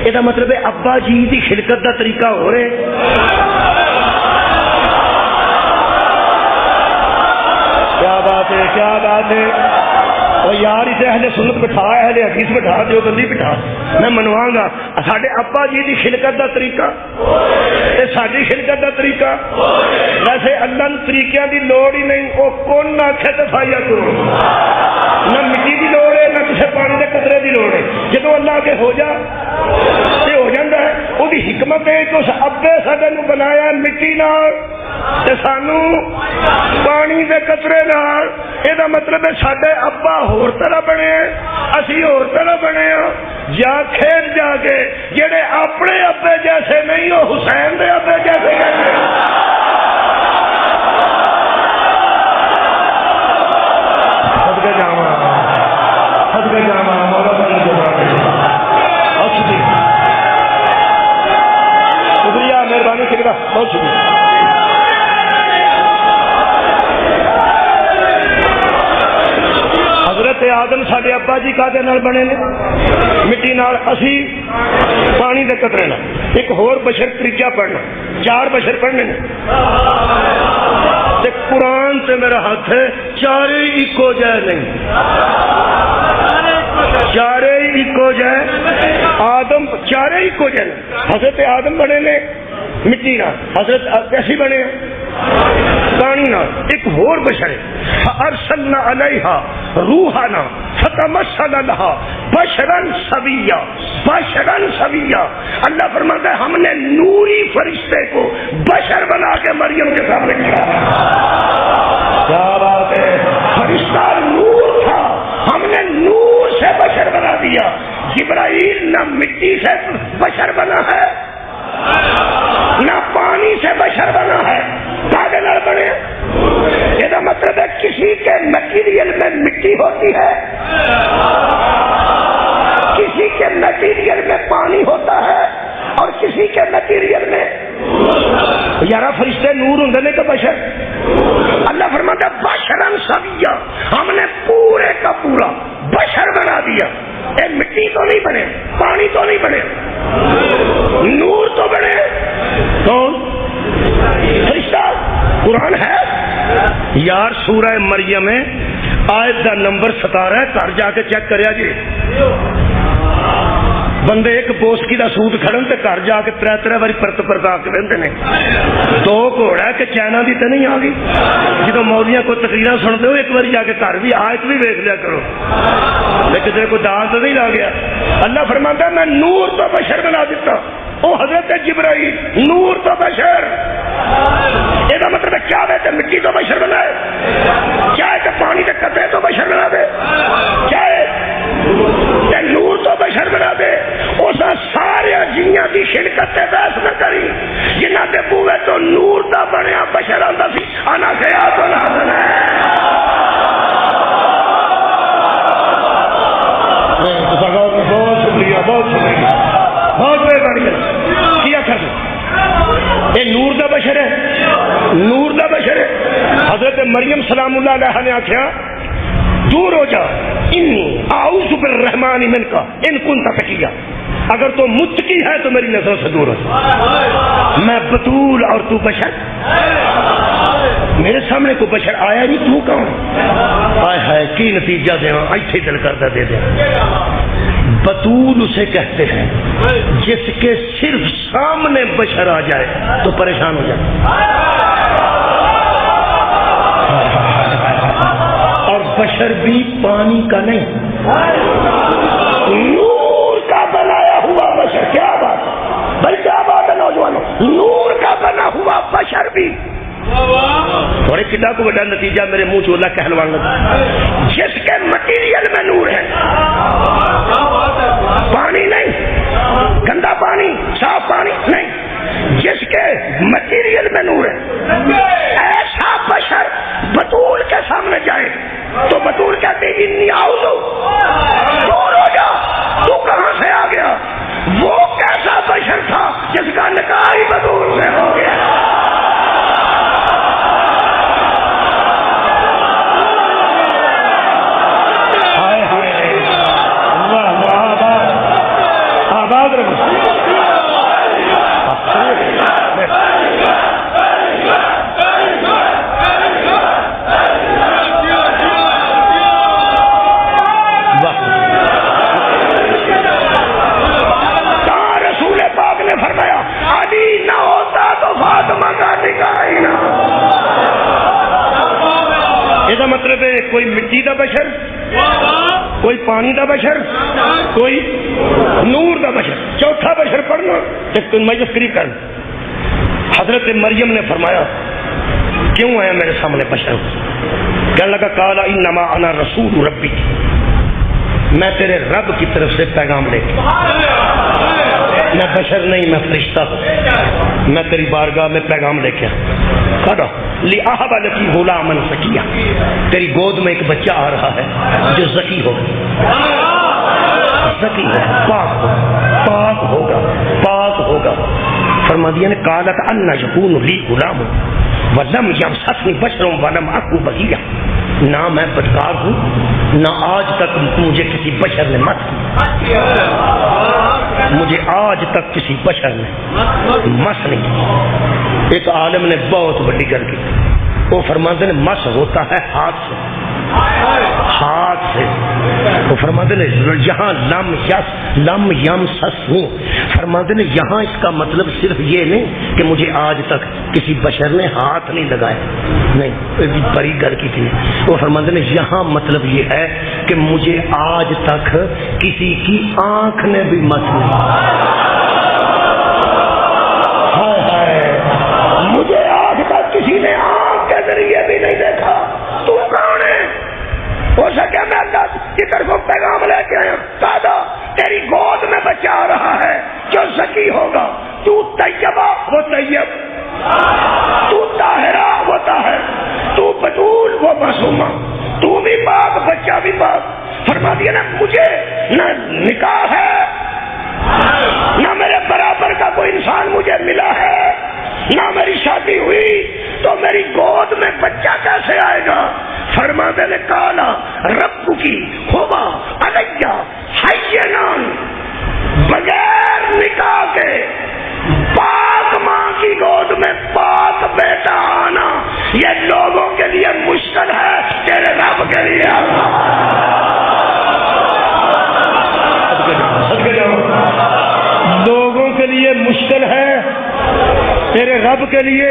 یہ مطلب ہے ابا جی کی خلقت کا طریقہ ہو رہے کیا بات ہے کیا بات ہے اور یار اسے اہل سنت بٹھا اہل حدیث بٹھا دیوبندی بٹھا میں منواں گا ساڈے ابا جی کی خلقت کا طریقہ تے ساڈی خلقت کا طریقہ ویسے اللہ نوں طریقیاں دی لوڑ ہی نہیں وہ کون آکھے تے فائدہ کرو نہ مٹی دی لوڑ ہے نہ کسی پانی دے قطرے دی لوڑ ہے جدوں اللہ کے ہو جا تے ہو جاندا ہے وہ دی حکمت ہے کہ اس ابے ساڈے نوں بنایا مٹی نال تے سانوں پانی دے قطرے نال یہ مطلب ہے ساڈے ابا ہور طرح بنے اسی ہور طرح بنے جا کھیل جا کے جڑے اپنے ابے جیسے نہیں وہ حسین دے ابے جیسے صدقے جاواں مولا بڑی شکریہ مہربانی شکریہ بہت شکریہ حضرت آدم ساڈے ابا جی کادے نال بنے نے مٹی نال اسی پانی دے قطرے نال ایک ہور بشر طریقہ پڑھنا 4 بشر پڑھنے نے تے قرآن سے میرا ہاتھ ہے چارے ایکو جائے نہیں چارے ایکو جائے آدم چارے ایکو جائے حضرت آدم بنے نے مٹی نال حضرت کیسی بنے پانی نال ایک ہور بشر ہے ارسلنا علیہا روحنا فتمثل لها بشرا سویا اللہ فرماتا ہے ہم نے نوری فرشتے کو بشر بنا کے مریم کے سامنے کھڑا کیا بات ہے فرشتہ نور تھا ہم نے نور سے بشر بنا دیا جبرائیل نہ مٹی سے بشر بنا ہے نہ پانی سے بشر بنا ہے کاغذ نہ بنے یہ مطلب ہے کسی کے مٹیریل میں مٹی ہوتی ہے کسی کے مٹیریل میں پانی ہوتا ہے اور کسی کے مٹیریل میں یارہ فرشتے نور ہوں نے تو بشر اللہ فرماتا ہے بشرن سویا ہم نے پورے کا پورا بشر بنا دیا اے مٹی تو نہیں بنے پانی تو نہیں بنے نور تو بنے کون فرشتہ قرآن ہے یار سورہ مریم میں آیت دا نمبر 17 ہے گھر جا کے چیک کریا جی بندے ایک بوسکی دا سوٹ کھڑن تے گھر جا کے 3 باری پرتا کے رہندے نے 2 گھوڑا کہ چائنا دی تے نہیں آ گئی جدوں مولویاں کوئی تقریراں سنتے ہو ایک باری جا کے گھر بھی آیت بھی ویکھ لیا کرو لیکن تے کوئی دان تو نہیں لا گیا اللہ فرماتا ہے میں نور تو بشر بنا دیتا وہ حضرت جبرائیل نور تو بشر یہ مطلب کیا ہے کہ مٹی تو بشر بنائے کیا ہے کہ پانی کے قطرے تو بشر بنا دے کیا ہے کہ نور تو بشر بنا دے اس سارے جنیاں کی شرکت سے بحث نہ کری جنہ کے بوے تو نور دا بنیا بشر آتا سی انا گیا تو نہ بہت شکریہ بہت مہربانی کیا کر یہ نور دا بشر ہے نور دا بشر ہے حضرت مریم سلام اللہ علیہ نے آخیا دور ہو جا انی اعوذ بالرحمن منک ان کنت تقیا اگر تو متقی ہے تو میری نظر سے دور ہو میں بطول اور تو بشر میرے سامنے کوئی بشر آیا نہیں تو کون آئے ہے کی نتیجہ دے ایتھے دل کردا دے دے بطول اسے کہتے ہیں جس کے صرف سامنے بشر آ جائے تو پریشان ہو جائے، اور بشر بھی پانی کا نہیں، نور کا بنایا ہوا بشر. کیا بات ہے بھائی، کیا بات ہے نوجوانوں، نور کا بنا ہوا بشر بھی. اور ایک کتاب کو بڑا نتیجہ میرے منہ چولا کہلوانے لگا، جس کے مٹیریل میں نور ہے، پانی نہیں، گندا پانی، صاف پانی نہیں، جس کے مٹیریل میں نور ہے، ایسا بشر بطول کے سامنے جائے تو بطول کہتے انی اعوذ، دور ہو جا، تو کہاں سے آ گیا؟ وہ کیسا بشر تھا جس کا نکاح ہی بطول سے ہو گیا. یہ مطلب ہے کوئی مٹی دا بشر، کوئی پانی دا بشر، کوئی نور دا بشر. چوتھا بشر پڑھنا جب تم مجلس قریب کر. حضرت مریم نے فرمایا کیوں آیا میرے سامنے بشر؟ کہنے لگا قال انما انا رسول ربی، میں تیرے رب کی طرف سے پیغام لے کے، میں بشر نہیں، میں فرشتہ ہوں، میں تیری بارگاہ میں پیغام لے کے آیا. لِأَهَبَ لَكِ غُلَامًا زَكِيًّا، تیری گود میں ایک بچہ آ رہا ہے جو ذکی ہوگا، ذکی ہوگا، پاک ہوگا، پاک ہوگا. فرما دیا نے قالت أَنَّ يَكُونُ لِي غُلَامٌ وَلَمْ يَمْسَسْنِي بَشَرٌ وَلَمْ أَكُ بَغِيًّا، نہ میں بدکار ہوں، نہ آج تک مجھے کسی بشر نے مس کی، مجھے آج تک کسی بشر نے مس نہیں کی. ایک عالم نے بہت بڑی گل کی، وہ فرماتے ہیں مس ہوتا ہے ہاتھ سے، ہاتھ سے. وہ فرماتے ہیں یہاں لم یم سس نہیں، فرماتے ہیں یہاں اس کا مطلب صرف یہ نہیں کہ مجھے آج تک کسی بشر نے ہاتھ نہیں لگایا، نہیں، بڑی گل کی تھی. وہ فرماتے ہیں یہاں مطلب یہ ہے کہ مجھے آج تک کسی کی آنکھ نے بھی مس نہیں، مجھے آج تک کسی نے آنکھ کے ذریعے بھی نہیں دیکھا. تو کون ہے؟ ہو سکے میں اللہ کی طرف پیغام لے کے آیا، دادا تیری گود میں بچہ آ رہا ہے جو ذکی ہوگا، تو طیبہ وہ طیب، تو طاہرہ وہ طاہر، تو بطول وہ معصومہ، تو بھی پاک بچہ بھی پاک. فرما دیا نا مجھے نہ نکاح ہے، نہ میرے برابر کا کوئی انسان مجھے ملا ہے، نہ میری شادی ہوئی، تو میری گود میں بچہ کیسے آئے گا؟ فرماتے نے کالا رب کی ہوا علیہ حینان، بغیر نکاح کے پاک ماں کی گود میں پاک بیٹا آنا یہ لوگوں کے لیے مشکل ہے، تیرے رب کے لیے لوگوں کے لیے مشکل ہے، تیرے رب کے لیے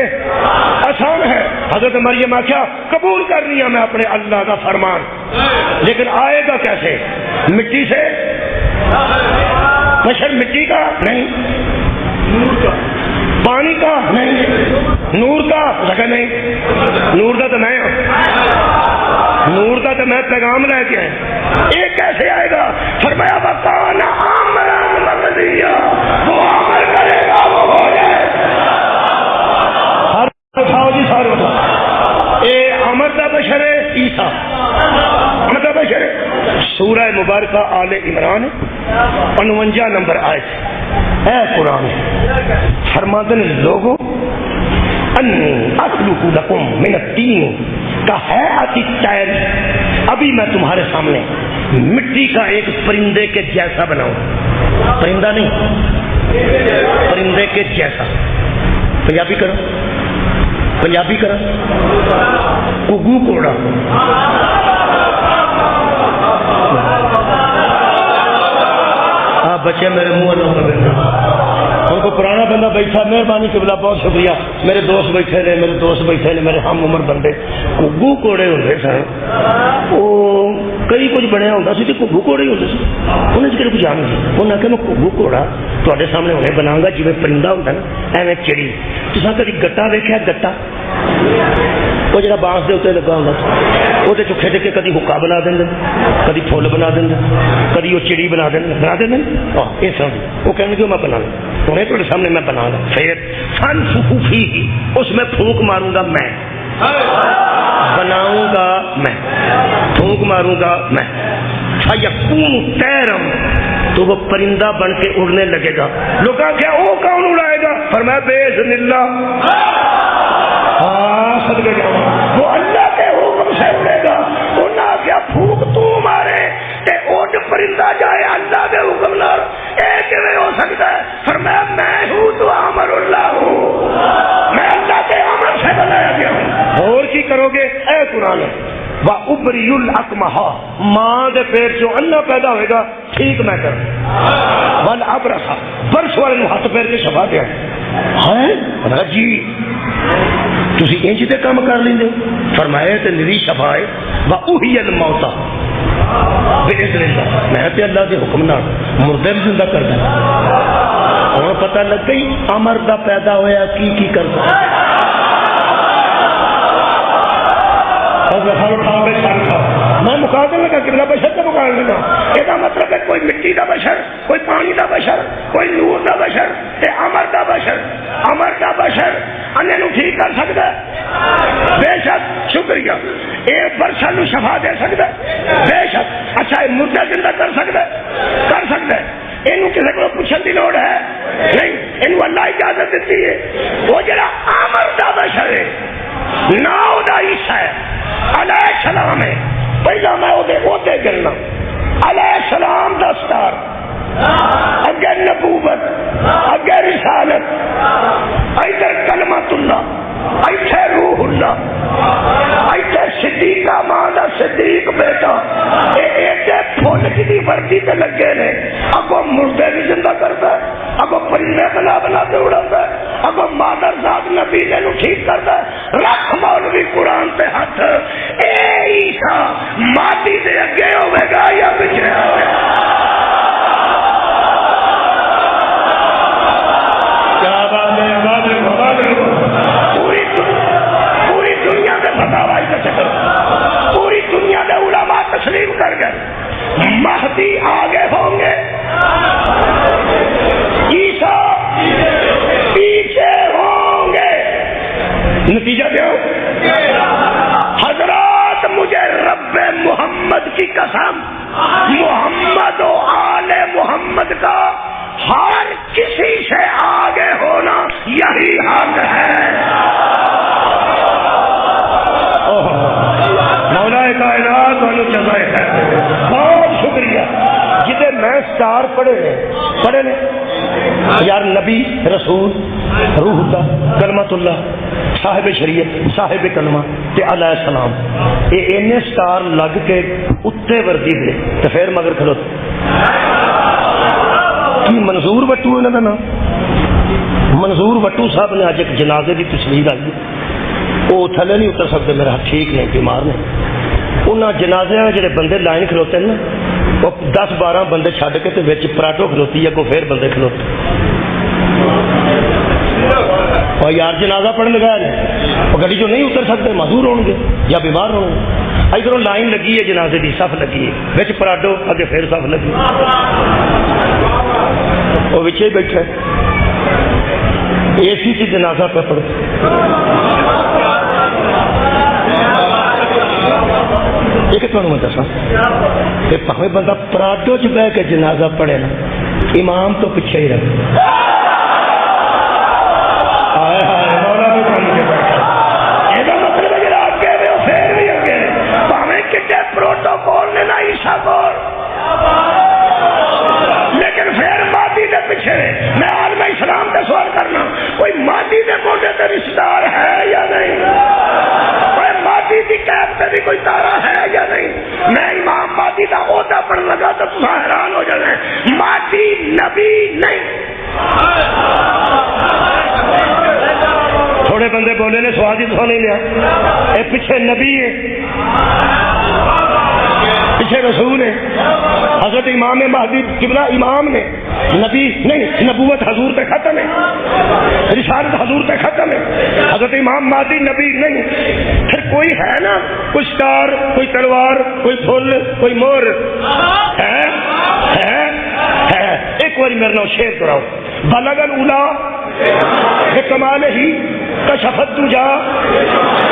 آسان ہے. حضرت مریم کیا قبول کر لیا میں اپنے اللہ کا فرمان، لیکن آئے گا کیسے؟ مٹی سے، بشر مٹی کا نہیں، نور کا، پانی کا نہیں، نور کا لگا نہیں، نور کا تو میں، نور کا تو میں پیغام لے کے آئے. ایک کیسے آئے گا؟ فرمایا بکانا آمران مقضیہ، وہ عمل کرے گا وہ ہو جائے. اٹھاؤ جی سارے اٹھاؤ. اے امر کا بشر ہے عیسیٰ، امر کا بشر ہے. سورہ مبارکہ آل عمران 49 نمبر آیت، اے قرآن فرماتے ہیں لوگوں انی اخلق لکم من الطین کہیئۃ الطیر، ابھی میں تمہارے سامنے مٹی کا ایک پرندے کے جیسا بناؤں، پرندہ نہیں، پرندے کے جیسا. پنجابی کرو، پنجابی کرو، گگو کوڑا، بچے میرے منہ ان کو پرانا بندہ بیٹھا، مہربانی قبلہ بہت شکریہ، میرے دوست بیٹھے نے، میرے ہم عمر بندے گھگو کوڑے ہوتے سن، وہ کئی کچھ بنیا ہوتا سی، گھگو کوڑے ہوتے سن، انہیں کہڑے کچھ جان سی، انہیں آخیا میں گھگو کوڑا تے سامنے ہونے بنا گا جی پرندہ ہوتا نا ایویں چڑی، تو کبھی گٹا ویکیا؟ گٹا وہ جا بانس کے اتنے لگا ہوتا وہ کھڈ کے کدی حکا بنا دیں، کدی پھول بنا دیں، کدی وہ چڑی بنا دیں یہ سب وہ کہیں گے میں بنا لوں، انہیں تھوڑے سامنے میں بنا لا، پھر فن سفوفی ہی اس میں پھونک ماروں گا میں، بناؤں گا میں، پھونک ماروں گا میں، فیکون طیرم تو وہ پرندہ بن کے اڑنے لگے گا۔ لوگ کیا وہ کون اڑائے گا؟ فرمایا باذن اللہ، ہاں صدقے جاؤں وہ اللہ کے حکم سے اڑے گا۔ انہاں کیا پھونک تو مارے تے اڑ پرندہ جائے اللہ کے حکم نال، اے کیویں ہو سکتا ہے؟ فرمایا میں ہوں تو امر اللہ ہوں، میں اللہ کے امر سے بنایا گیا ہوں۔ اور کی کرو گے؟ اے قرآن وَأُبْرِئُ الْأَكْمَحَ، ماں دے پیر چوں اندھا پیدا ہوئے گا ٹھیک میں کر، وَالْأَبْرَصَ برس والے ہاتھ پیر کے شفا دیا ہے جی تسی انج تے کام کر لیندے؟ فرمایا تے نری شفا ہے، وَأُحْيِيَ الْمَوْتَى بِإِذْنِ اللَّهِ، میں تے اللہ دے حکم نال مردے بھی زندہ کر دیں۔ اور پتہ لگ گئی امر دا پیدا ہویا کی کرتا ہے۔ میں مقابل لگا کہ بشر کا مقابل لگا، یہ مطلب ہے کوئی مٹی کا بشر، کوئی پانی کا بشر، کوئی نور کا بشر، امر کا بشر، امر کا بشر انے نو ٹھیک کر سکتا ہے بے شک، شکریہ، یہ برشا نو شفا دے سکتا ہے بے شک، اچھا یہ مردہ زندہ کر سکتا ہے، یہ کسی کو پوچھنے کی لوڑ ہے نہیں، یہ اللہ اجازت دیتی ہے۔ وہ جڑا امر کا بشر ہے ناؤ دا عیسیٰ ہے علیہ السلام ہے، پہلا میں عہدے گرنا علیہ السلام دا ستار، اگر نبوت، اگر رسالت، ادھر کلمت اللہ، ایتھے روح اللہ، ایتھے صدیقہ ماں دا صدیق بیٹا، ایتھے پھول کی وردی تے لگے نے، اگو مردے بھی زندہ کرتا ہے، اگو پرندے بنا کے اڑاتا ہے، اگو مادر ذات نبی نے نو ٹھیک کرتا ہے۔ رکھ مولوی قرآن تے ہاتھ، اے عیسیٰ مادی دے اگے ہوئے گا یا پچھے ہوئے گا؟ کیا بات ہے؟ پوری دنیا کے فتاوی کا چکر، پوری دنیا کے علماء تسلیم کر گئے مہدی آگے ہوں گے، عیسیٰ پیچھے ہوں گے۔ نتیجہ کیا حضرات؟ مجھے رب محمد کی قسم، محمد و آل محمد کا ہر کسی سے آگے ہونا یہی حق ہے۔ مولا کائنات والوں جزائے خیر، بہت شکریہ جدے میں سٹار پڑھے نے یار، نبی، رسول، روح اللہ، کلمت اللہ، صاحب شریعت، صاحب کلمہ تے علیہ السلام، یہ اینے سٹار لگ کے اتنے وردی دے تو پھر مگر کھلوتے کی منظور وٹو انہوں کا نام، منظور وٹو صاحب نے اج ایک جنازے کی تصویر آئی، وہ تھلے نہیں اتر سکتے، میرا ٹھیک نہیں، بیمار نے، انہاں جنازے جڑے بندے لائن کھلوتے ہیں نا، وہ 10-12 بندے چھڈ کے تے وچ پراٹو کھلوتی ہے، کو پھر بندے کھلوتے، اور یار جنازہ پڑھنے لگا ہے، وہ گاڑی جو نہیں اتر سکتے، معذور ہوں گے یا بیمار ہوں گے، ادھروں لائن لگی ہے جنازے کی، صف لگی ہے، وچ پراٹو اگے پھر صف لگی، وہ وچے ہی بیٹھا اے سی کی جنازہ پہ پڑھ، ایک تو میں دسا کہ پاویں بندہ پراٹو چ بہ کے جنازہ پڑھے نا، امام تو پیچھے ہی رہے، پروٹوکول نے نہ عیسیٰ کول، لیکن پھر مادی کے پیچھے میں عالم اسلام کا سوال کرنا، کوئی مادی کے موڈے تے رشتہ دار ہے یا نہیں؟ کوئی مادی کی کیب پہ بھی کوئی تارا ہے یا نہیں؟ میں امام مادی کا عہدہ پڑھ لگا تو تم حیران ہو جانا، مادی مولے نے سواد ہی تو نہیں لیا، اے پیچھے نبی ہے، پیچھے رسول ہے، حضرت امام مہدی قبلہ امام نے، نبی نہیں، نبوت حضور پہ ختم ہے، رسالت حضور پہ ختم ہے، حضرت امام مہدی نبی نہیں۔ پھر کوئی ہے نا، کوئی سٹار، کوئی تلوار، کوئی پھول، کوئی مور ہے؟ ایک بار میرے نام شیر دہراؤ، بلغ الاولیٰ بکمال ہی کشفت تجا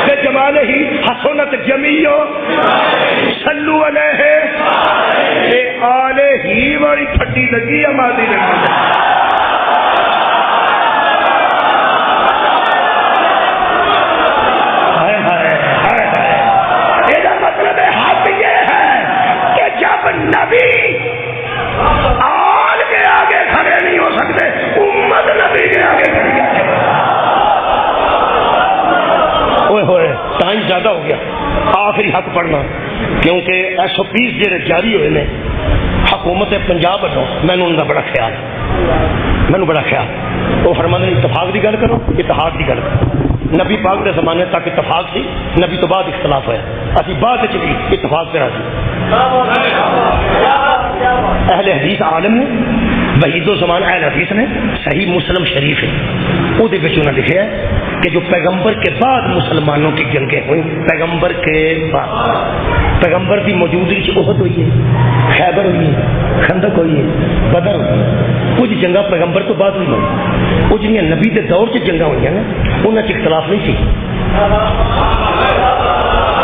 بجمال ہی حسنت جمیع صلو علیہ اے آل ہی والی پھٹی لگی ہماری لگی۔ یہ مطلب حق یہ ہے کہ جب نبی آل کے آگے کھڑے نہیں ہو سکتے، امت نبی کے آگے کھڑی ہے۔ اوئے ہوئے ٹائم زیادہ ہو گیا، آخری حق پڑھنا، کیونکہ SOPs جڑے جاری ہوئے نے حکومت پنجاب والوں، مینوں ان کا بڑا خیال، مینوں بڑا خیال۔ وہ فرماتے ہیں اتفاق کی گل کرو، اتحاد کی گل کرو۔ نبی پاک کے زمانے تک اتفاق سی، نبی تو بعد اختلاف ہوا، اسی بعد بھی اتفاق پہ راضی۔ اہل حدیث عالم نے، وحید و زمان اہل حدیث نے، صحیح مسلم شریف ہے، وہ انہوں نے لکھا ہے کہ جو پیغمبر کے بعد مسلمانوں کی جنگیں ہوئیں، پیغمبر کے بعد، پیغمبر کی موجودگی سے احد ہوئی ہے، خیبر ہوئی ہے، خندق ہوئی ہے، بدر ہوئی ہے، کچھ جنگاں پیغمبر تو بعد ہوئی ہیں، وہ جنیاں نبی کے دور سے جنگاں ہوئی ہیں نا، انہوں نے اختلاف نہیں سی۔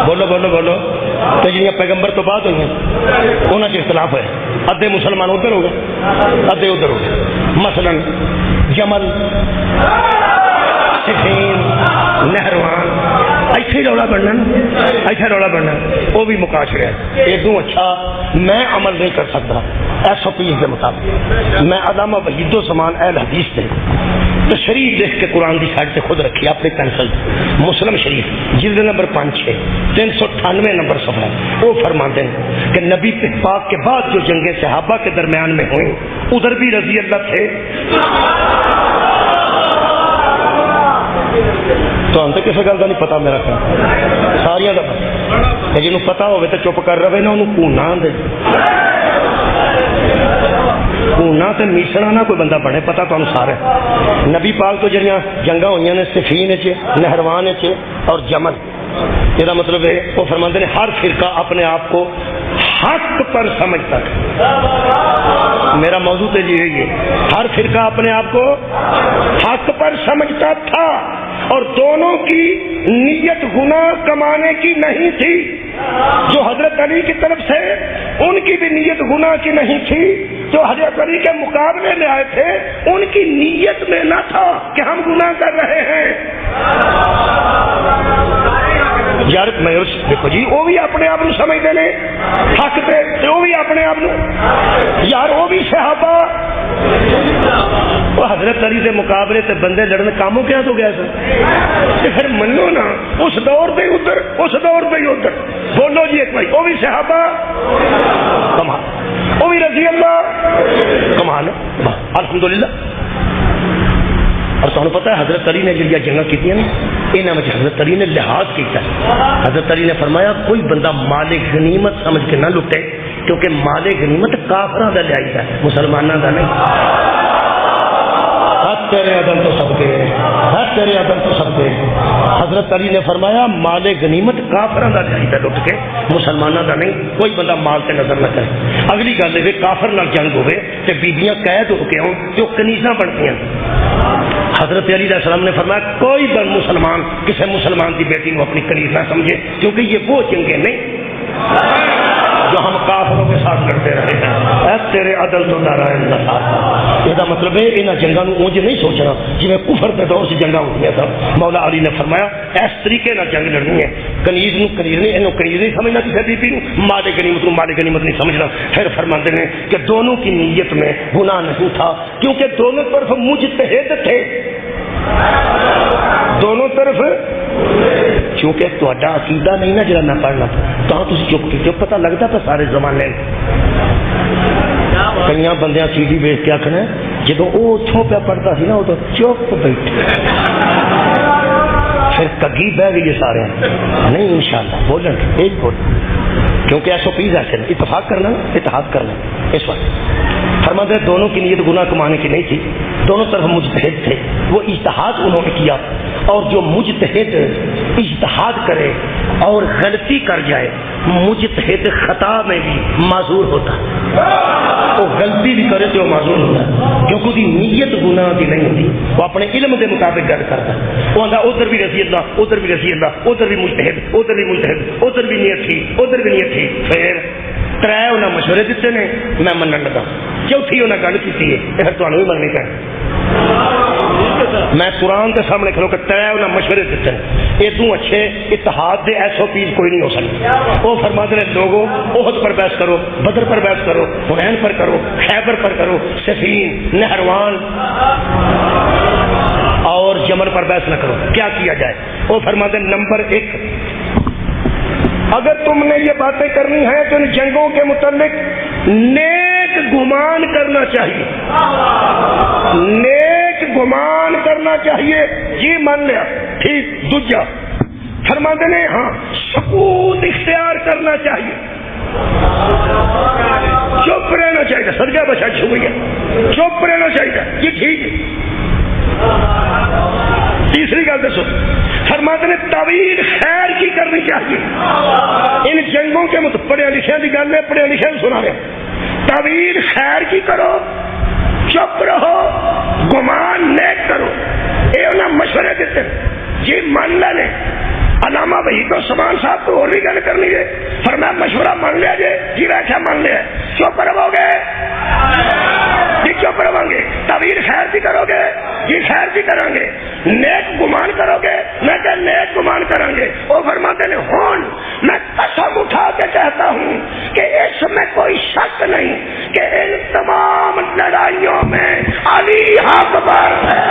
بولو بولو بولو، تو جنیاں پیغمبر تو بعد ہوئی ہیں انہوں نے اختلاف ہے، ادھے مسلمان ادھر ہو گئے، ادھے ادھر ہو گئے۔ مثلا جمل، صفین، نہروان، ایسے رولا بننا، ایسے رولا بننا، وہ بھی مقاشرے ہے۔ ادو اچھا میں عمل نہیں کر سکتا SOPs کے مطابق، میں علامہ وحید الزمان اہل حدیث سے تشریح لکھ کے قرآن کی سائڈ سے خود رکھی اپنے پینسل، مسلم شریف جلد نمبر 5 398 نمبر صفحہ، وہ فرماتے ہیں کہ نبی پاک کے بعد جو جنگیں صحابہ کے درمیان میں ہوئیں ادھر بھی رضی اللہ تھے۔ تو ہم تو کسی گل کا نہیں پتا، میرا خیال ساریا کا پتا، جنہوں پتا ہوئے تو چپ کر رہے نا، انہوں کونا دے، کونا تے میسنا نہ کوئی بندہ بنے، پتا تو سارے۔ نبی پاک تو جڑیاں جنگاں ہوئی نے صفین نہروان اور جمل، یہ مطلب ہے وہ فرماتے ہیں ہر فرقہ اپنے آپ کو حق پر سمجھتا تھا۔ میرا موضوع تو یہی ہے، ہر فرقہ اپنے آپ کو حق پر سمجھتا تھا، اور دونوں کی نیت گناہ کمانے کی نہیں تھی۔ جو حضرت علی کی طرف سے ان کی بھی نیت گناہ کی نہیں تھی، جو حضرت علی کے مقابلے میں آئے تھے ان کی نیت میں نہ تھا کہ ہم گناہ کر رہے ہیں۔ یار میں دیکھو جی، وہ بھی اپنے آپ سمجھتے ہیں حق پہ، وہ بھی اپنے آپ یار وہ بھی صحابہ، وہ حضرت علی کے مقابلے سے بندے لڑنے کاموں کیا تو گیا سر، پھر منو نا اس دور پہ ادھر، اس دور پہ ادھر، بولو جی ایک بھائی، وہ بھی صحابہ کمال، وہ بھی رضی اللہ کمال ہے الحمدللہ۔ اور تمہیں پتا ہے حضرت علی نے جڑیاں جنگاں کی نا، انہاں وچ حضرت علی نے لحاظ کیتا ہے۔ حضرت علی نے فرمایا کوئی بندہ مال غنیمت سمجھ کے نہ لٹے، کیونکہ مال غنیمت کافراں دا لیا ہے، مسلماناں دا نہیں۔ تیرے عدل تو سب کے، تیرے عدل تو سب کے۔ حضرت علی نے فرمایا مال غنیمت کافراں دا لیا ہے لٹ کے، مسلماناں دا نہیں۔ کوئی بندہ مال تے نظر نہ کرے۔ اگلی گل ہے کافر نال جنگ ہوے تے بیبیاں قید ہو کے ہون جو کنیزاں بنتیاں۔ حضرت علی علیہ السلام نے فرمایا کوئی بن مسلمان کسی مسلمان کی بیٹی کو اپنی کنیز نہ سمجھے، کیونکہ یہ وہ جنگیں نہیں جو ہم کافروں کے ساتھ لڑتے رہے ہیں۔ اے تیرے عدل تو ڈرا ہے، یہ مطلب ہے انہاں جنگاں اونج نہیں سوچنا جی کفر کے دور سے جنگاں ہوتی ہیں۔ مولا علی نے فرمایا اس طریقے نہ جنگ لڑنی ہے، کنیز نو کنیز نہیں، انہوں کنیز نہیں سمجھنا، کسی بیبی نو مال غنیمت نو مال غنیمت نہیں سمجھنا۔ پھر فرماتے ہیں کہ دونوں کی نیت میں گناہ نہیں تھا، کیونکہ دونوں طرف مجتہد تھے، دونوں طرف، چونکہ تہاڈا عقیدہ نہیں نا جڑا میں پڑھنا تو تسی چپ کی چپ، پتہ لگتا تو سارے زمانے کئی بندیاں سی ڈی ویچ کے آخنا جب وہ اتوں پہ پڑھتا سی نا وہ تو چپ بیٹھے، پھر کگی بہ گئی سارے نہیں انشاءاللہ بولن ایک بول کیونکہ ایسو پیز ایسے نہیں اتفاق کرنا اتحاد کرنا اس وقت فرماتے ہیں دونوں کی نیت گناہ کمانے کی نہیں تھی دونوں طرف مجتہد تھے وہ اجتہاد انہوں نے کیا اور جو مجتہد اجتہاد کرے اور غلطی کر جائے مجتہد خطا میں بھی معذور ہوتا وہ غلطی بھی کرے تو وہ معذور ہوتا کیونکہ دی نیت گناہ دی نہیں ہوتی وہ اپنے علم دے مطابق گل کرتا وہ آتا ادھر بھی رضی اللہ ادھر بھی رضی اللہ ادھر بھی مجتہد ادھر بھی مجتہد ادھر بھی نیت تھی ادھر بھی نیت تھی پھر ترائے انہیں مشورے دیتے نے میں منن لگا چوتھی انہیں گل کی پھر تمہیں بھی مننی پڑے میں قرآن کے سامنے کھلو کہ ترائے انہیں مشورے دیتے ہیں یہ تو اچھے اتحاد دے ایس او پیز کوئی نہیں ہو سکتے وہ فرماتے ہیں لوگوں احد پر بحث کرو بدر پر بحث کرو حنین پر کرو خیبر پر کرو صفین نہروان اور جمل پر بحث نہ کرو کیا کیا جائے وہ فرماتے ہیں نمبر 1 اگر تم نے یہ باتیں کرنی ہیں تو ان جنگوں کے متعلق نیک گمان کرنا چاہیے نیک گمان کرنا چاہیے جی مان لیا ٹھیک دوجا فرماتے ہیں ہاں سکوت اختیار کرنا چاہیے چپ رہنا چاہیے صدقہ بچا چھوڑیے چپ رہنا چاہیے یہ ٹھیک ہے تیسری گل دسو فرماتے ہیں تعویل خیر کی کرنی چاہیے ان جنگوں کے پڑھے لکھے کی گل ہے پڑھے لکھے سنا رہے تعویل خیر کی کرو چپ رہو گمان نیک کرو یہ انہیں مشورے دیتے جی مان لے علامہ وحید الرحمان صاحب کو اور بھی گل کرنی ہے فرمایا مشورہ مان لیا جی جی ویسا مان لیا چپ رہو گے جی چپ رہو گے تعویل خیر کی کرو گے جی خیر کی کریں گے نیک گمان کرو گے میں کہ نیک گمان کریں گے وہ فرماتے ہیں ہون میں قسم اٹھا کے کہتا ہوں کہ اس میں کوئی شک نہیں کہ ان تمام لڑائیوں میں علی اکبر ہے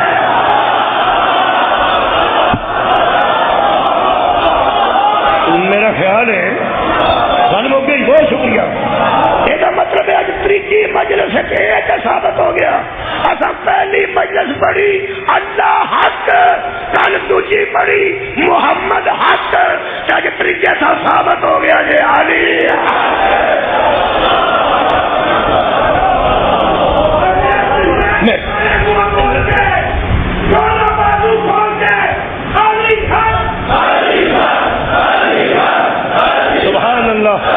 میرا خیال ہے غالب ہو گئی بہت شکریہ یہ مطلب ہے آج تیجی مجلس ثابت ہو گیا اصل پہلی مجلس پڑھی اللہ حق کل دوسری پڑھی محمد حق آج تیجا ثابت ہو گیا جی علی سبحان اللہ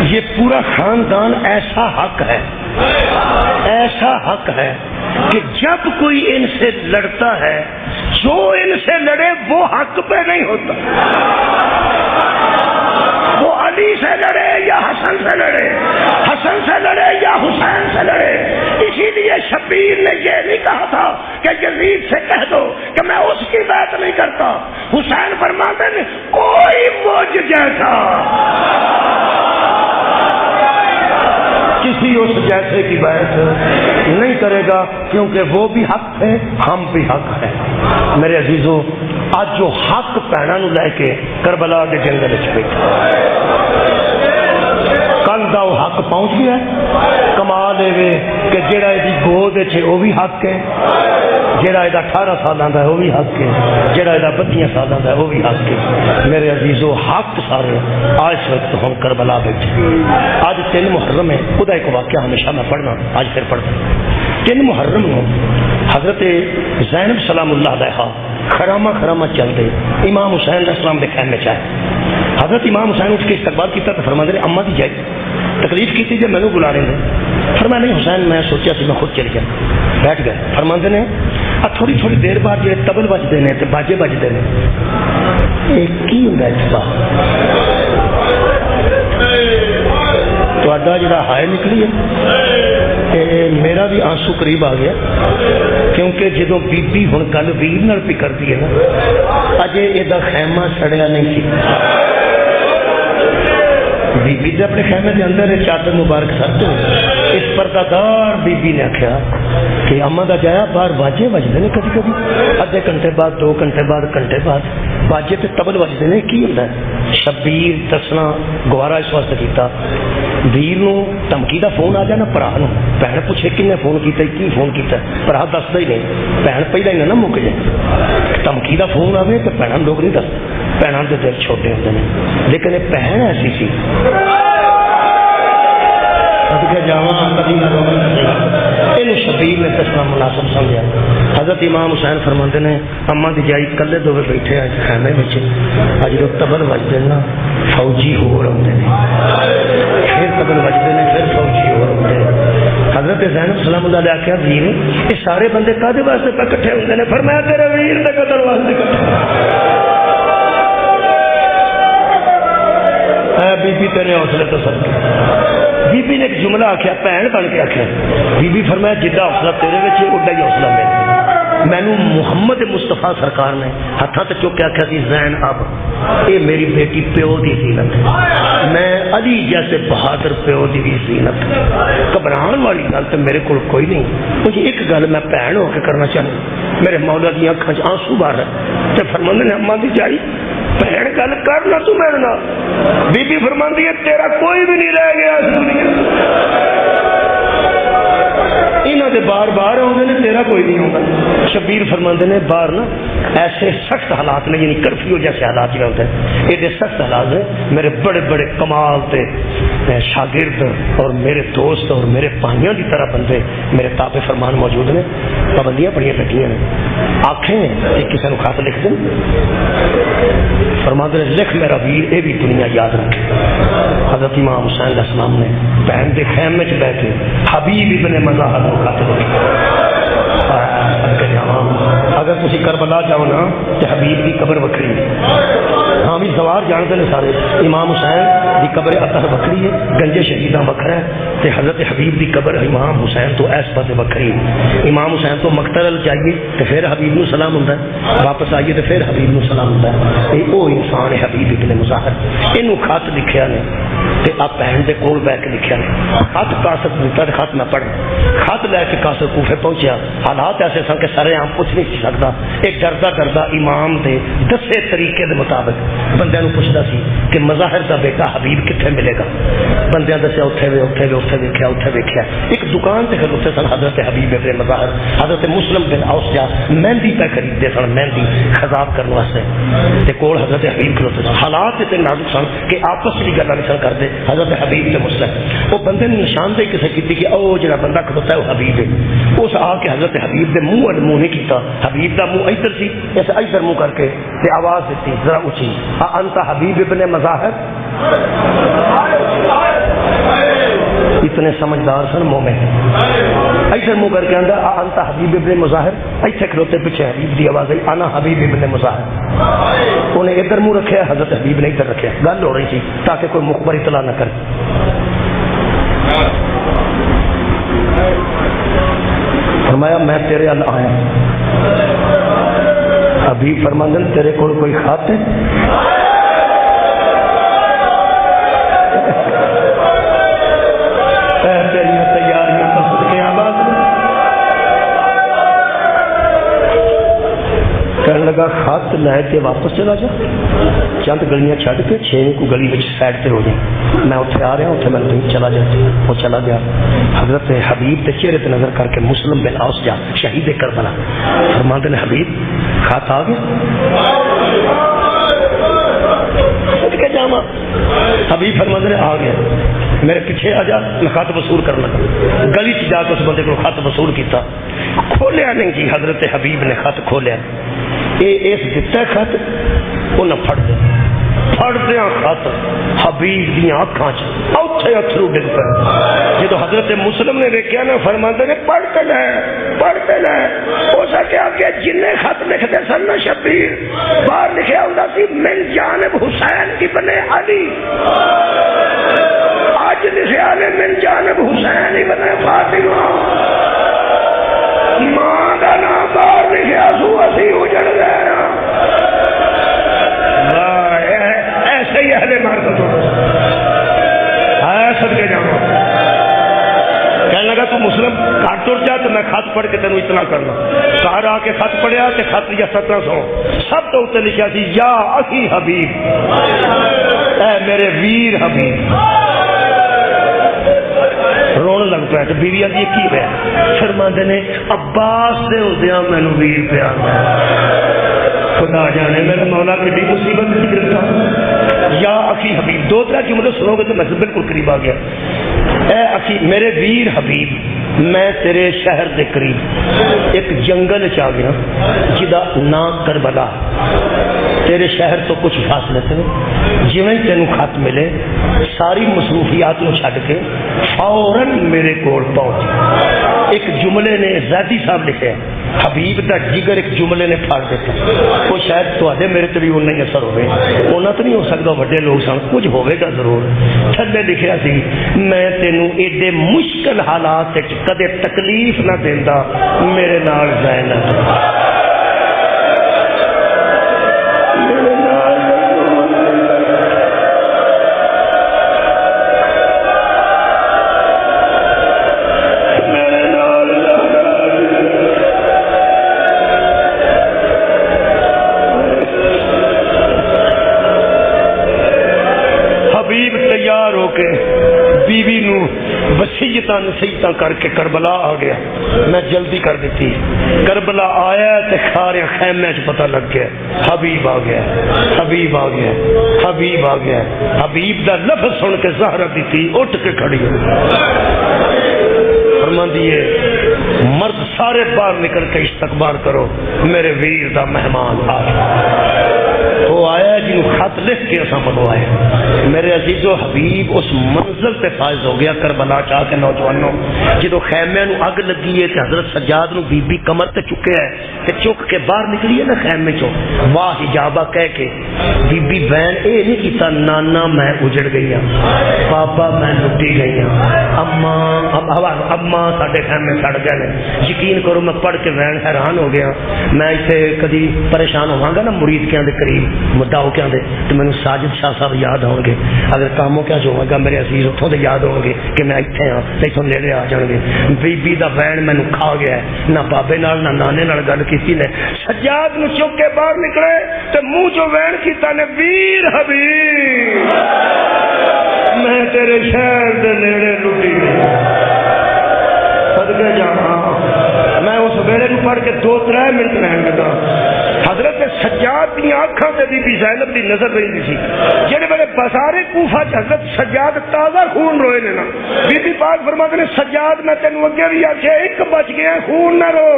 یہ پورا خاندان ایسا حق ہے کہ جب کوئی ان سے لڑتا ہے جو ان سے لڑے وہ حق پہ نہیں ہوتا وہ علی سے لڑے یا حسن سے لڑے حسن سے لڑے یا حسین سے لڑے اسی لیے شبیر نے یہ نہیں کہا تھا کہ یزید سے کہہ دو کہ میں اس کی بات نہیں کرتا حسین فرماتے ہیں کوئی مجھ جیسا کسی اس جیسے کی بات نہیں کرے گا کیونکہ وہ بھی حق ہے ہم بھی حق ہیں میرے عزیزوں آج جو حق پیڑا نو لے کے کربلا کے جنگل بیٹھا کل دا وہ حق پہنچ گیا کمال ہے کہ جڑا یہ گود ہے وہ بھی حق ہے جڑا یہ 18 سالوں کا وہ بھی حق ہے جڑا یہ 32 سالوں کا وہ بھی حق ہے میرے عزیزوں حق سارے آج وقت ہم کربلا بیٹھے آج 3 محرم ہے خدا ایک واقعہ ہمیشہ میں پڑھنا آج پھر پڑھتا 3 محرم کو حضرت زینب سلام اللہ علیہا خرامہ چلتے امام حسین علیہ السلام کے خیمے چاہے حضرت امام حسین اٹھ کے استقبال کیا تو فرماتے ہیں اما دی جائے تکلیف کی تھی جب میں نے بلا رہے ہیں فرمایا نہیں حسین میں سوچا سی میں خود چل گیا. بیٹھ گئے. فرماندے نے تھوڑی تھوڑی دیر بعد جی تبل بجتے ہیں تو باجے بجتے ہیں. یہ کی ہوں تا جڑا ہائے نکلی ہے میرا بھی آنسو قریب آ گیا, کیونکہ جدو بی بی ہوں گل ویر نال پی کرتی ہے نا, اجے یہ خیمہ سڑیا نہیں سی. بی بی تے اپنے خیمے کے اندر چادر مبارک سرد اس پردہ دار بی بی نے آخیا کہ اما دا جایا باہر باجے بجتے ہیں کبھی کبھی, ادھے گھنٹے بعد 2 گھنٹے بعد گھنٹے بعد باجے تے تبل بجتے ہیں. کی ہوتا ہے شبیر دسنا گوارا اس واسطے کیتا ویر نو دھمکی دا فون آ جائے نا برا نو, بہن پوچھے کنے فون کیتا کی فون کیتا, برا دستا ہی نہیں, بہن پہلے ہی نہ مک جائے. دھمکی دا فون آئے تو بہن لوگ نہیں دستے, بہنوں کے دل چھوٹے ہوتے ہیں. لیکن یہ بہن ایسی سی شبیر نے دسنا مناسب سمجھا. حضرت امام حسین فرماندے نے اما دی جائی کلے دوے بیٹھے خیمے میں, جب تبل بجتے نا فوجی ہو رہے ہیں, پھر تبل بجتے ہیں پھر فوجی ہو رہے ہیں. حضرت زینب سلام اللہ علیہ آخیا ویر یہ سارے بندے کدے واسطے پہ کٹھے ہوتے ہیں؟ فرمایا تیرے ویر دے قتل واسطے کٹھے. بی بی تیرے حوصلے تو سب بی بی نے ایک جملہ آخیا بھن بن کے آخیا. بی بی فرمایا جدا حوصلہ تیرے وچ اڈا ہی حوصلہ میرے. مینو محمد مصطفیٰ سرکار نے ہاتھوں سے چک کے آخیا سی زین اب یہ میری بیٹی پیو دی زینت ہے, میں علی جیسے بہادر پیو دی بھی زینت. گھبران والی گل تو میرے کو کوئی نہیں. مجھے ایک گل میں بھن ہو کے کرنا چاہوں. میرے مولا دی اکھاں چ آنسو بار ہے تے فرماندے نے اما دی جائی بہن گل کر نہ تو میرے نال. بی بی فرماندی ہے تیرا کوئی بھی نہیں رہ گیا اس دنیا. انہوں نے بار بار آتے ہیں تیرا کوئی نہیں ہوگا. شبیر فرماندے نے باہر نا ایسے سخت حالات میں یعنی کرفیو جیسے حالات میں ہوتے ہیں, یہ سخت حالات ہیں. میرے بڑے بڑے کمال تے شاگرد اور میرے دوست اور میرے بھائیوں کی طرح بندے میرے تابع فرمان موجود نے. پابندیاں بڑی بیٹھیاں نے. آنکھیں ایک کسی کو خط لکھ دیں فرماندے نے لکھ میرا ویر یہ بھی دنیا یاد رکھے. حضرت امام حسین علیہ السلام نے بہن کے خیمے چ بیٹھ کے حبیب ابن مظاہر کو خط لکھا. اگر تسی کربلا جاؤ نا تو حبیب کی قبر وکری ہے. ہاں بھی سوار جانتے ہیں سارے. امام حسین کی قبر اطہر وکری ہے, گنجے شہیداں وکھرا ہے, تے حضرت حبیب کی قبر امام حسین تو اس پاسے وکری ہے. امام حسین تو مقتل جائیے تو پھر حبیب نو سلام ہوتا ہے, واپس آئیے تو پھر حبیب نو سلام ہوتا ہے. یہ وہ انسان ہے حبیب ابن مظاہر. یہ خط لکھیا نے تے آپ بہن دے کول بیٹھ کے لکھیا نے. خط کاسر دیتا تے خط میں پڑھ خط لے کے کاسر کوفے پہنچیا. حالات ایسے سن کہ سارے عام پوچھ نہیں سکتا. ایک ڈردا ڈردا امام دے دسے طریقے دے مطابق بندیاں نو پوچھدا سی کہ مظاہر دا بیٹا حبیب کتنے ملے گا. بندیاں دسیا اوتھے ویکھیا. ایک دکان تے کھلوتے سن حضرت حبیب ابن مظاہر. حضرت مسلم بن اوس جا مہندی پہ خریدتے سن, مہندی خضاب کرنے واسطے, تے کول حضرت حبیب کھلوتے سن. حالات تے نازک سن کہ آپس کی گلاں نہیں سن کرتے حضرت حبیب تے مسلم. وہ بندے نے نشاندہی کسے کیتی کہ او جڑا بندہ کھلوتا ہے وہ حبیب ہے. اس آ کے حضرت حبیب دے منہ منہ نہیں کیتا. حبیب دا منہ ادھر سی, ایسے ادھر منہ کر کے تے آواز دیتی ذرا اونچی, انت حبیب ابن مظاہر. اتنے سمجھدار سن مومن. ادھر منہ کر کے آندا انت حبیب ابن مظاہر. ایتھے کھلوتے پیچھے حبیب دی آواز آئی انا حبیب ابن مظاہر. انہیں ادھر منہ رکھیا, حضرت حبیب نے ادھر رکھیا. گل ہو رہی تھی تاکہ کوئی مخبر اطلاع نہ کرے. فرمایا میں تیرے ال آیا. حبیب فرماندن تیرے کول کوئی خط ہے؟ تیریاں تیاریاں تو صدقے آباد. کہنے لگا خط لے کے واپس چلا جا, چند گلیاں چھڈ کے 6 کو گلی وچ سائڈ تے ہو جائے, میں اتنے آ رہا ہوں اتنے میں نہیں چلا جا. وہ چلا گیا. حضرت حبیب تے چہرے تے نظر کر کے مسلم بن اوس جا شہید کربلا فرماندے نے حبیب خط آ گیا. حبیب فرماندے نے آ گیا. میرے پیچھے آ جا, میں خط وصول کرنے لگا. گلی چ جا کے اس بندے کو خط وصول کیتا. کھولیا نہیں جی. حضرت حبیب نے خط کھولیا. یہ اس دتا خط انہیں پھڑ دیا. پڑھدیا خط حبیب دیا اکھاں چ اوتھے اتھرو ڈگ پے. جدو حضرت مسلم نے دیکھا نا فرماندے نے پڑھتے لے ہو سکیا کہ جن خط لکھتے سن نا شبیر باہر لکھیا ہوندا سی من جانب حسین ابن علی, آج لکھیا نے من جانب حسین ابن فاطمہ. ماں کا نام باہر لکھیا سو اسی اجڑ گئے. ایسے ہی اہل معرفت ہے صدقے جاؤں. کہنے لگا تو مسلم گھر تر جا تو میں خط پڑھ کے تینوں اطلاع کرنا. گھر آ کے خط پڑھیا تو خط یا 1700 سب تو اتنے لکھا سی یا اخی حبیب, اے میرے ویر حبیب. رون لگ پیا تو بیوی آدھی کی ہوا فرماندے نے عباس دے ہوندیاں مینوں ویر پیار خدا جانے میرے مولا کی مصیبت کی گرفتار. یا اخی حبیب دو طرح جملے سنو گے تو میں بالکل قریب آ گیا. اے اخی میرے ویر حبیب, میں تیرے شہر دے قریب ایک جنگل چ گیا جدا نام کربلا. تیرے شہر تو کچھ فاصلے تھے. جویں تینوں خط ملے ساری مصروفیات نو چھڈ کے فوراً میرے کول پہنچ. ایک جملے نے زیدی صاحب لکھا حبیب دا جگر ایک جملے نے پھاڑ دیتا. وہ شاید تواڈے میرے تے بھی اُنہ ہی اثر ہوئے. اونا تو نہیں ہو سکتا وڈے لوگ سن, کچھ ہوئے گا ضرور. تھلے لکھیا سی میں تینوں ایڈے مشکل حالات وچ کدے تکلیف نہ دیندا میرے نال زینب. بیوی نو وصیتاں نصیحتاں کر کے کربلا آ گیا. میں جلدی کر دیتی. کربلا آیا تے سارے خیمے چ پتہ لگ گیا حبیب آ گیا, حبیب آ گیا, حبیب آ گیا. حبیب دا لفظ سن کے زہرا دی تھی اٹھ کے کھڑی فرماندی ہے مرد سارے باہر نکل کے استقبال کرو, میرے ویر دا مہمان آ گیا. وہ آیا جنہوں خط لکھ کے اساں منوائے. میرے عزیز و حبیب اس منزل تے فائز ہو گیا کربلا چاہ کے نوجوانوں. جدو خیمے نو اگ لگی ہے تے حضرت سجاد نو بی بی کمر تے چکے ہے تے چک کے باہر نکلی ہے نا خیمے چوں واہ حجابہ کہہ کے بی بی بہن اے نہیں کیتا نانا میں اجڑ گئی ہوں, پاپا میں لٹی گئی ہوں, اماں ساڈے خیمے سڑ گئے نے. یقین کرو میں پڑھ کے بہن حیران ہو گیا. میں ایتھے کدی پریشان ہوواں گا نا مرید کیاں دے قریب مدعو کیا دے تو میں ساجد شاہ صاحب یاد ہوں گے. اگر کاموں کیا جو ہوگا میرے عزیز اتوں دے یاد ہوں گے کہ میں اتنے ہاں تو اتوں نیڑے آ جان گے. بی بی دا وین مینو کھا گیا ہے, نہ بابے نال نہ نانے نال گل کیتی نے. سجاد نو چک کے باہر نکلے تو منہ جو وین کیتا نے ویر حبیب میں تیرے شہر دے نیڑے لٹی صدقے جاواں. میں اس ویلے نو پڑھ کے 2-3 منٹ رہن لگا. حضرت سجاد دی آنکھاں تے بی بی زینب دی نظر رہی سی. جڑے بڑے بازار کوفہ چ حضرت سجاد تازہ خون روئے نے نا, بی بی پاک فرماتے نے سجاد میں تینوں اگے بھی آکھیا ایک بچ گیا خون نہ رو.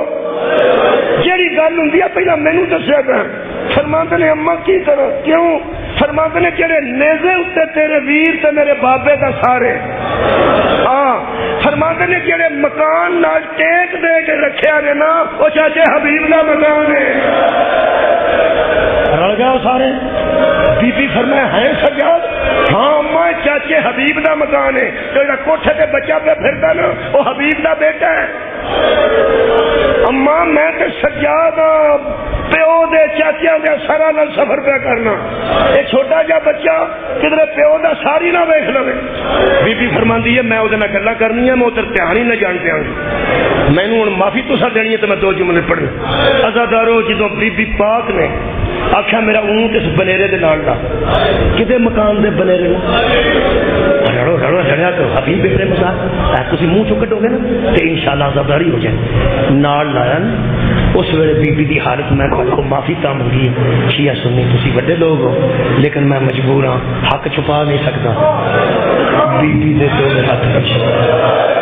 جیڑی گل ہوندی ہے پہلا مینوں دسیا کر. فرماتے نے اماں کی کرو کیوں؟ فرماتے نے جڑے نیزے اتے تیرے ویر تے میرے بابے دا سارے ہاں. فرماتے نے جڑے مکان نال ٹیک دے کے رکھیا نے نا وہ چاچے حبیب دا مکان ہے. رل گیا سارے. بی بی فرمایا ہے سجاد؟ ہاں اما چاچے حبیب دا مکان ہے. جو کوٹھے تے بچہ پہ پھرتا نا وہ حبیب دا بیٹا ہے. اما میں تے سجاد پیو دے چاچیاں دے سارا نال سفر پہ کرنا. یہ چھوٹا جا بچہ کدھر پیو دا ساری نہ ویکھ لوے. بی بی فرماندی ہے میں وہ گلا کرنی ہے, میں ادھر دھیان ہی نہ جان پیا. مینوں ہوں معافی تو دینی ہے تو میں 2 جملے پڑھنے. عزادارو جدو بی بی پاک نے آخیا میرا اونٹ اس بنیرے دے نال دا کدے مکان دے بنیرے رڑو رڑو رڑیا تو حبیب ابن مزاح تسی منہ چو کڈو گے نا تو انشاءاللہ عزاداری ہو جائے. نال لایا اس ویلے بی بی دی حالت میں کو معافی تا منگی. شیعہ سنی تسی بڑے لوگ ہو لیکن میں مجبور ہاں, حق چھپا نہیں سکتا. بی بی دے تو میرے ہاتھ رکھ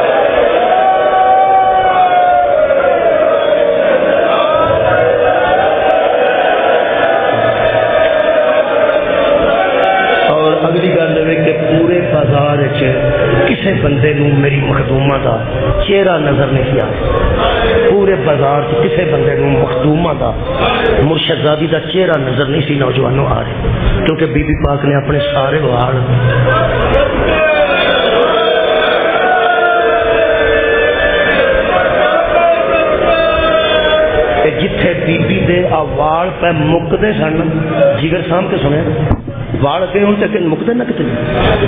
دا چہرہ نظر نہیں سی آ رہا، پورے بازار کسی بندے نو مخدومہ دا مرشد زادی دا چہرہ نظر نہیں سی نوجوانوں آ رہے، کیونکہ بی بی پاک نے اپنے سارے وال جتھے بی بی دے وال پہ مکدے سن، جگر سام کے سنے وال اگے ہوں تے مکدے نہ کتے،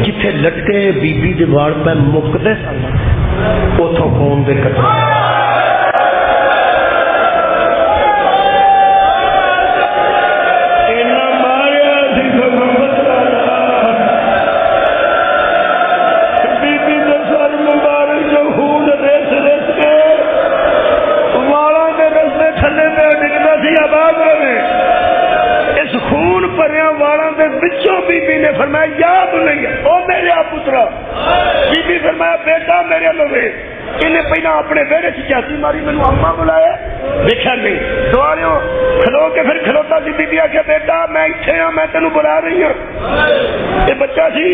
جتھے لٹکے بی بی دے وال پہ مکدے سن اتھوں خون دے قطرے۔ فرمایا یا بنیا او میرے پترا، بی بی فرمایا بیٹا میرے لوے، انہیں پہلے اپنے بیڑے سے چاسی ماری، مینوں اما بلایا دیکھا نہیں، دواروں کھلو کے پھر کھلوتا سی، بی بی آخیا بیٹا میں اتنے ہاں، میں تینوں بلا رہی ہوں۔ یہ بچہ سی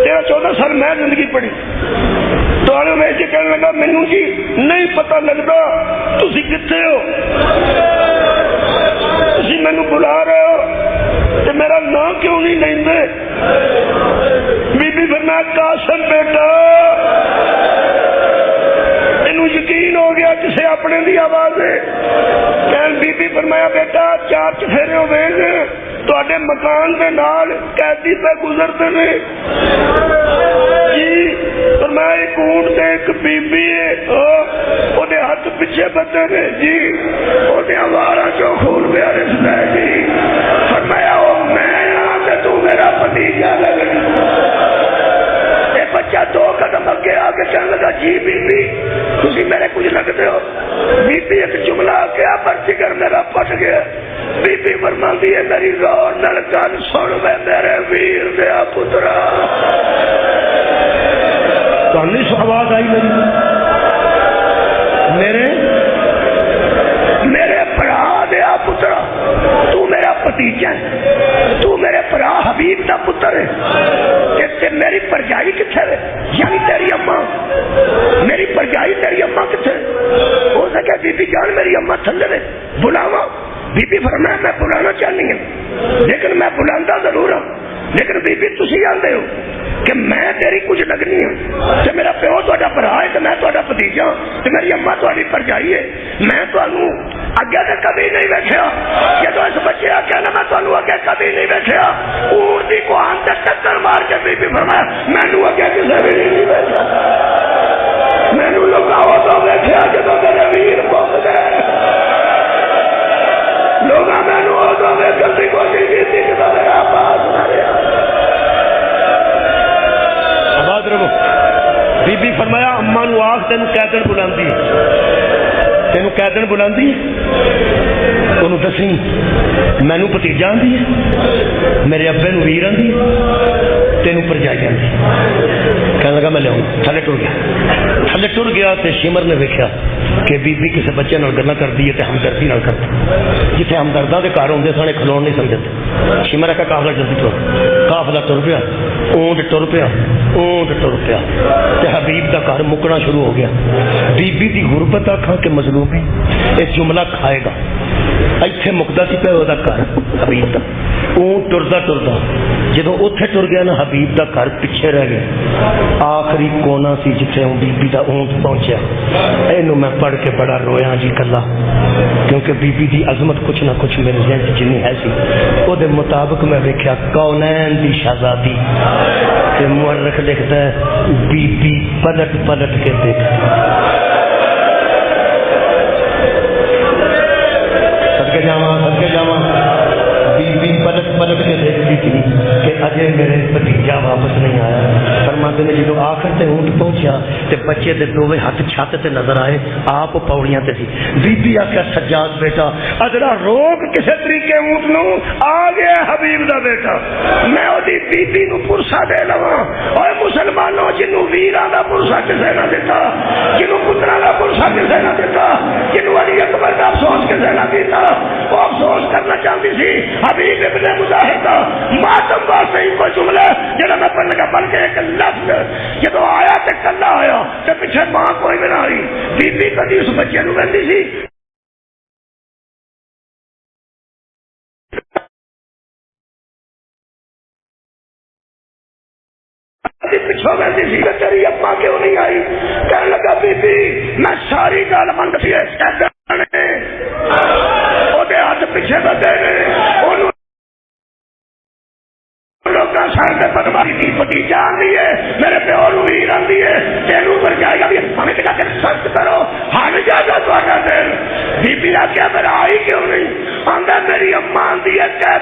13-14 سال میں زندگی پڑھی، دواروں میں اسے کہنے لگا مینوں جی نہیں پتہ لگتا تسی کتنے ہو، تسی مینوں بلا رہے ہو تے میرا نام کیوں نہیں لیندے؟ بی بی فرمایا قاسم بیٹا، اینوں یقین ہو گیا کسے اپنے دی آواز ہے۔ کہن بی بی فرمایا بیٹا 4 چفیرے ہوئے ہیں تواڈے مکان دے نال قیدی پہ گزرتے نے جی، فرمایا ایک اونٹ تے ایک بی بی ہے، او دے ہاتھ پیچھے بندے نے جی، او دے ہمارا جو خون پہ رسدا ہے جی۔ فرمایا او میں ہاں تے تو میرا بھتیجا لگنا۔ اے بچہ 2 قدم اگے آ کے کہنے لگا جی بی بی تسی میرے کچھ لگتے ہو۔ بی بی ایک جملہ کیا پر جگر میرا پھٹ گیا۔ بی بی فرماندی ہے میری غور نال گل سن وے میرے ویر دیا پترا۔ کہانی سو آواز آئی میری، میرے بھرا دیا پترا، تو میرا بھتیجا ہے، تو میرے بھرا حبیب دا پتر ہے، تے میری پرجائی کتنے ہے؟ یعنی تیری اماں، میری پرجائی تیری اماں کتنے؟ ہو سکے بی بی جان میری اماں تھلے نے بلاوا۔ بی بی فرمایا میں بلانا چاہنی ہوں لیکن میں بلاندا ضرور ہوں، لیکن بی بی تسی جانتے ہو کہ میں تیری کچھ لگنی ہوں، تے میرا پیو تہاڈا بھرا ہے تے میں تہاڈا بھتیجا ہوں تے میری اماں تہاڈی پرجائی ہے۔ میں تانوں اگے تے کبھی نہیں ویکھیا، جدوں اس بچے آکھیا نا میں تانوں اگے کبھی نہیں ویکھیا، اونٹ دی کوہان تے ٹکر مار کے بی بی فرمایا مینوں اگے کسے بھی نہیں ویکھیا، مینوں لوکاو تو ویکھیا جدوں میرے ویر پک گئے، لوگاں مینوں اودوں ویکھن دی کوشش کیتی جدوں میرا باپ مریا۔ آباد رہو۔ بی بی فرمایا اما نو آخ تینوں قیدن بلاندی، تینوں قیدن بلاندی، انہوں دسی مینوں بھتیجا آندی ہے، میرے ابے نو ویر آندی، تینوں پرجائی آندی۔ کہنے لگا میں لے آؤں، تھلے ٹر گیا تے شمر نے ویکھیا کہ بی بی کسی بچے نال گلاں کردی ہے تے ہمدردی نال کردی، جتھے ہمدرداں دے گھر ہوندے سن کھلون نہیں سمجھدے۔ شمر آکھیا قافلہ جلدی ٹر، قافلہ ٹر پیا، اونٹ ٹر پیا، اونٹ ٹر پیا تے حبیب دا گھر مکنا شروع ہو گیا۔ بی بی دی غربت آکھاں کہ مظلومی اس جملہ کھائے گا، ایتھے مکدا سی پیا او دا گھر حبیب دا، اونٹ ٹردا جدوں اوتھے ٹر گیا نا حبیب دا گھر پیچھے رہ گیا، آخری کونا سی جتھے ہوں بی بی دا اونٹ پہنچیا۔ اینو میں پڑھ کے بڑا رویا جی کلا، کیونکہ بی بی دی عظمت کچھ نہ کچھ میرے ذہن جنی ہے سی، او دے مطابق میں ویکھیا کونین دی شہزادی تے مورخ لکھتا ہے بی بی پلٹ پلٹ کے دیکھ، صدقے جاواں بی بی پلٹ پلٹ کے دیکھتی تھی کہ اجے میرے بھتیجا واپس نہیں آیا۔ فرماتے نے جدو آخر تے اونٹ پہنچیا تے بچے دے دوویں ہاتھ چھت تے نظر آئے، آپ پاؤڑیاں تے سی۔ بی بی آخیا سجاد بیٹا اجڑا روک کسے طریقے اونٹ نو، آ گیا حبیب دا بیٹا، میں اودی بی بی نو پرسا دے لواں۔ اوے مسلمانوں جنوں ویراں دا پرسا کسے نہ دیتا، جنوں پتراں دا پرسا کسے نہ دیتا، جنوں علی اکبر دا افسوس کسے نہ دیتا، وہ افسوس کرنا چاہتی سی حبیب ابن مجاہد دا ماتم واسطے کو جملہ جڑا میں پڑھنے کا بلکہ ایک لفظ جب آیا تو کلا آیا تو پیچھے ماں کوئی بھی نہ آئی. بی بی کدی اس بچے نو کہتی سی پچھوں کہتی سی تیری اما کیوں نہیں آئی؟ کہنے لگا بی بی میں ساری گل منگ سی ہاتھ پیچھے بدے نے بتیجا آدھی ہے میرے پیو نو ہیر آدھی ہے تینوں پر جائے گا بھی ہمیں کہا کہ سخت کرو ہر جائے گا تا دل. بی بی آ کیا میرا آئی کیوں نہیں؟ آدھا میری اما آدھی ہے کہ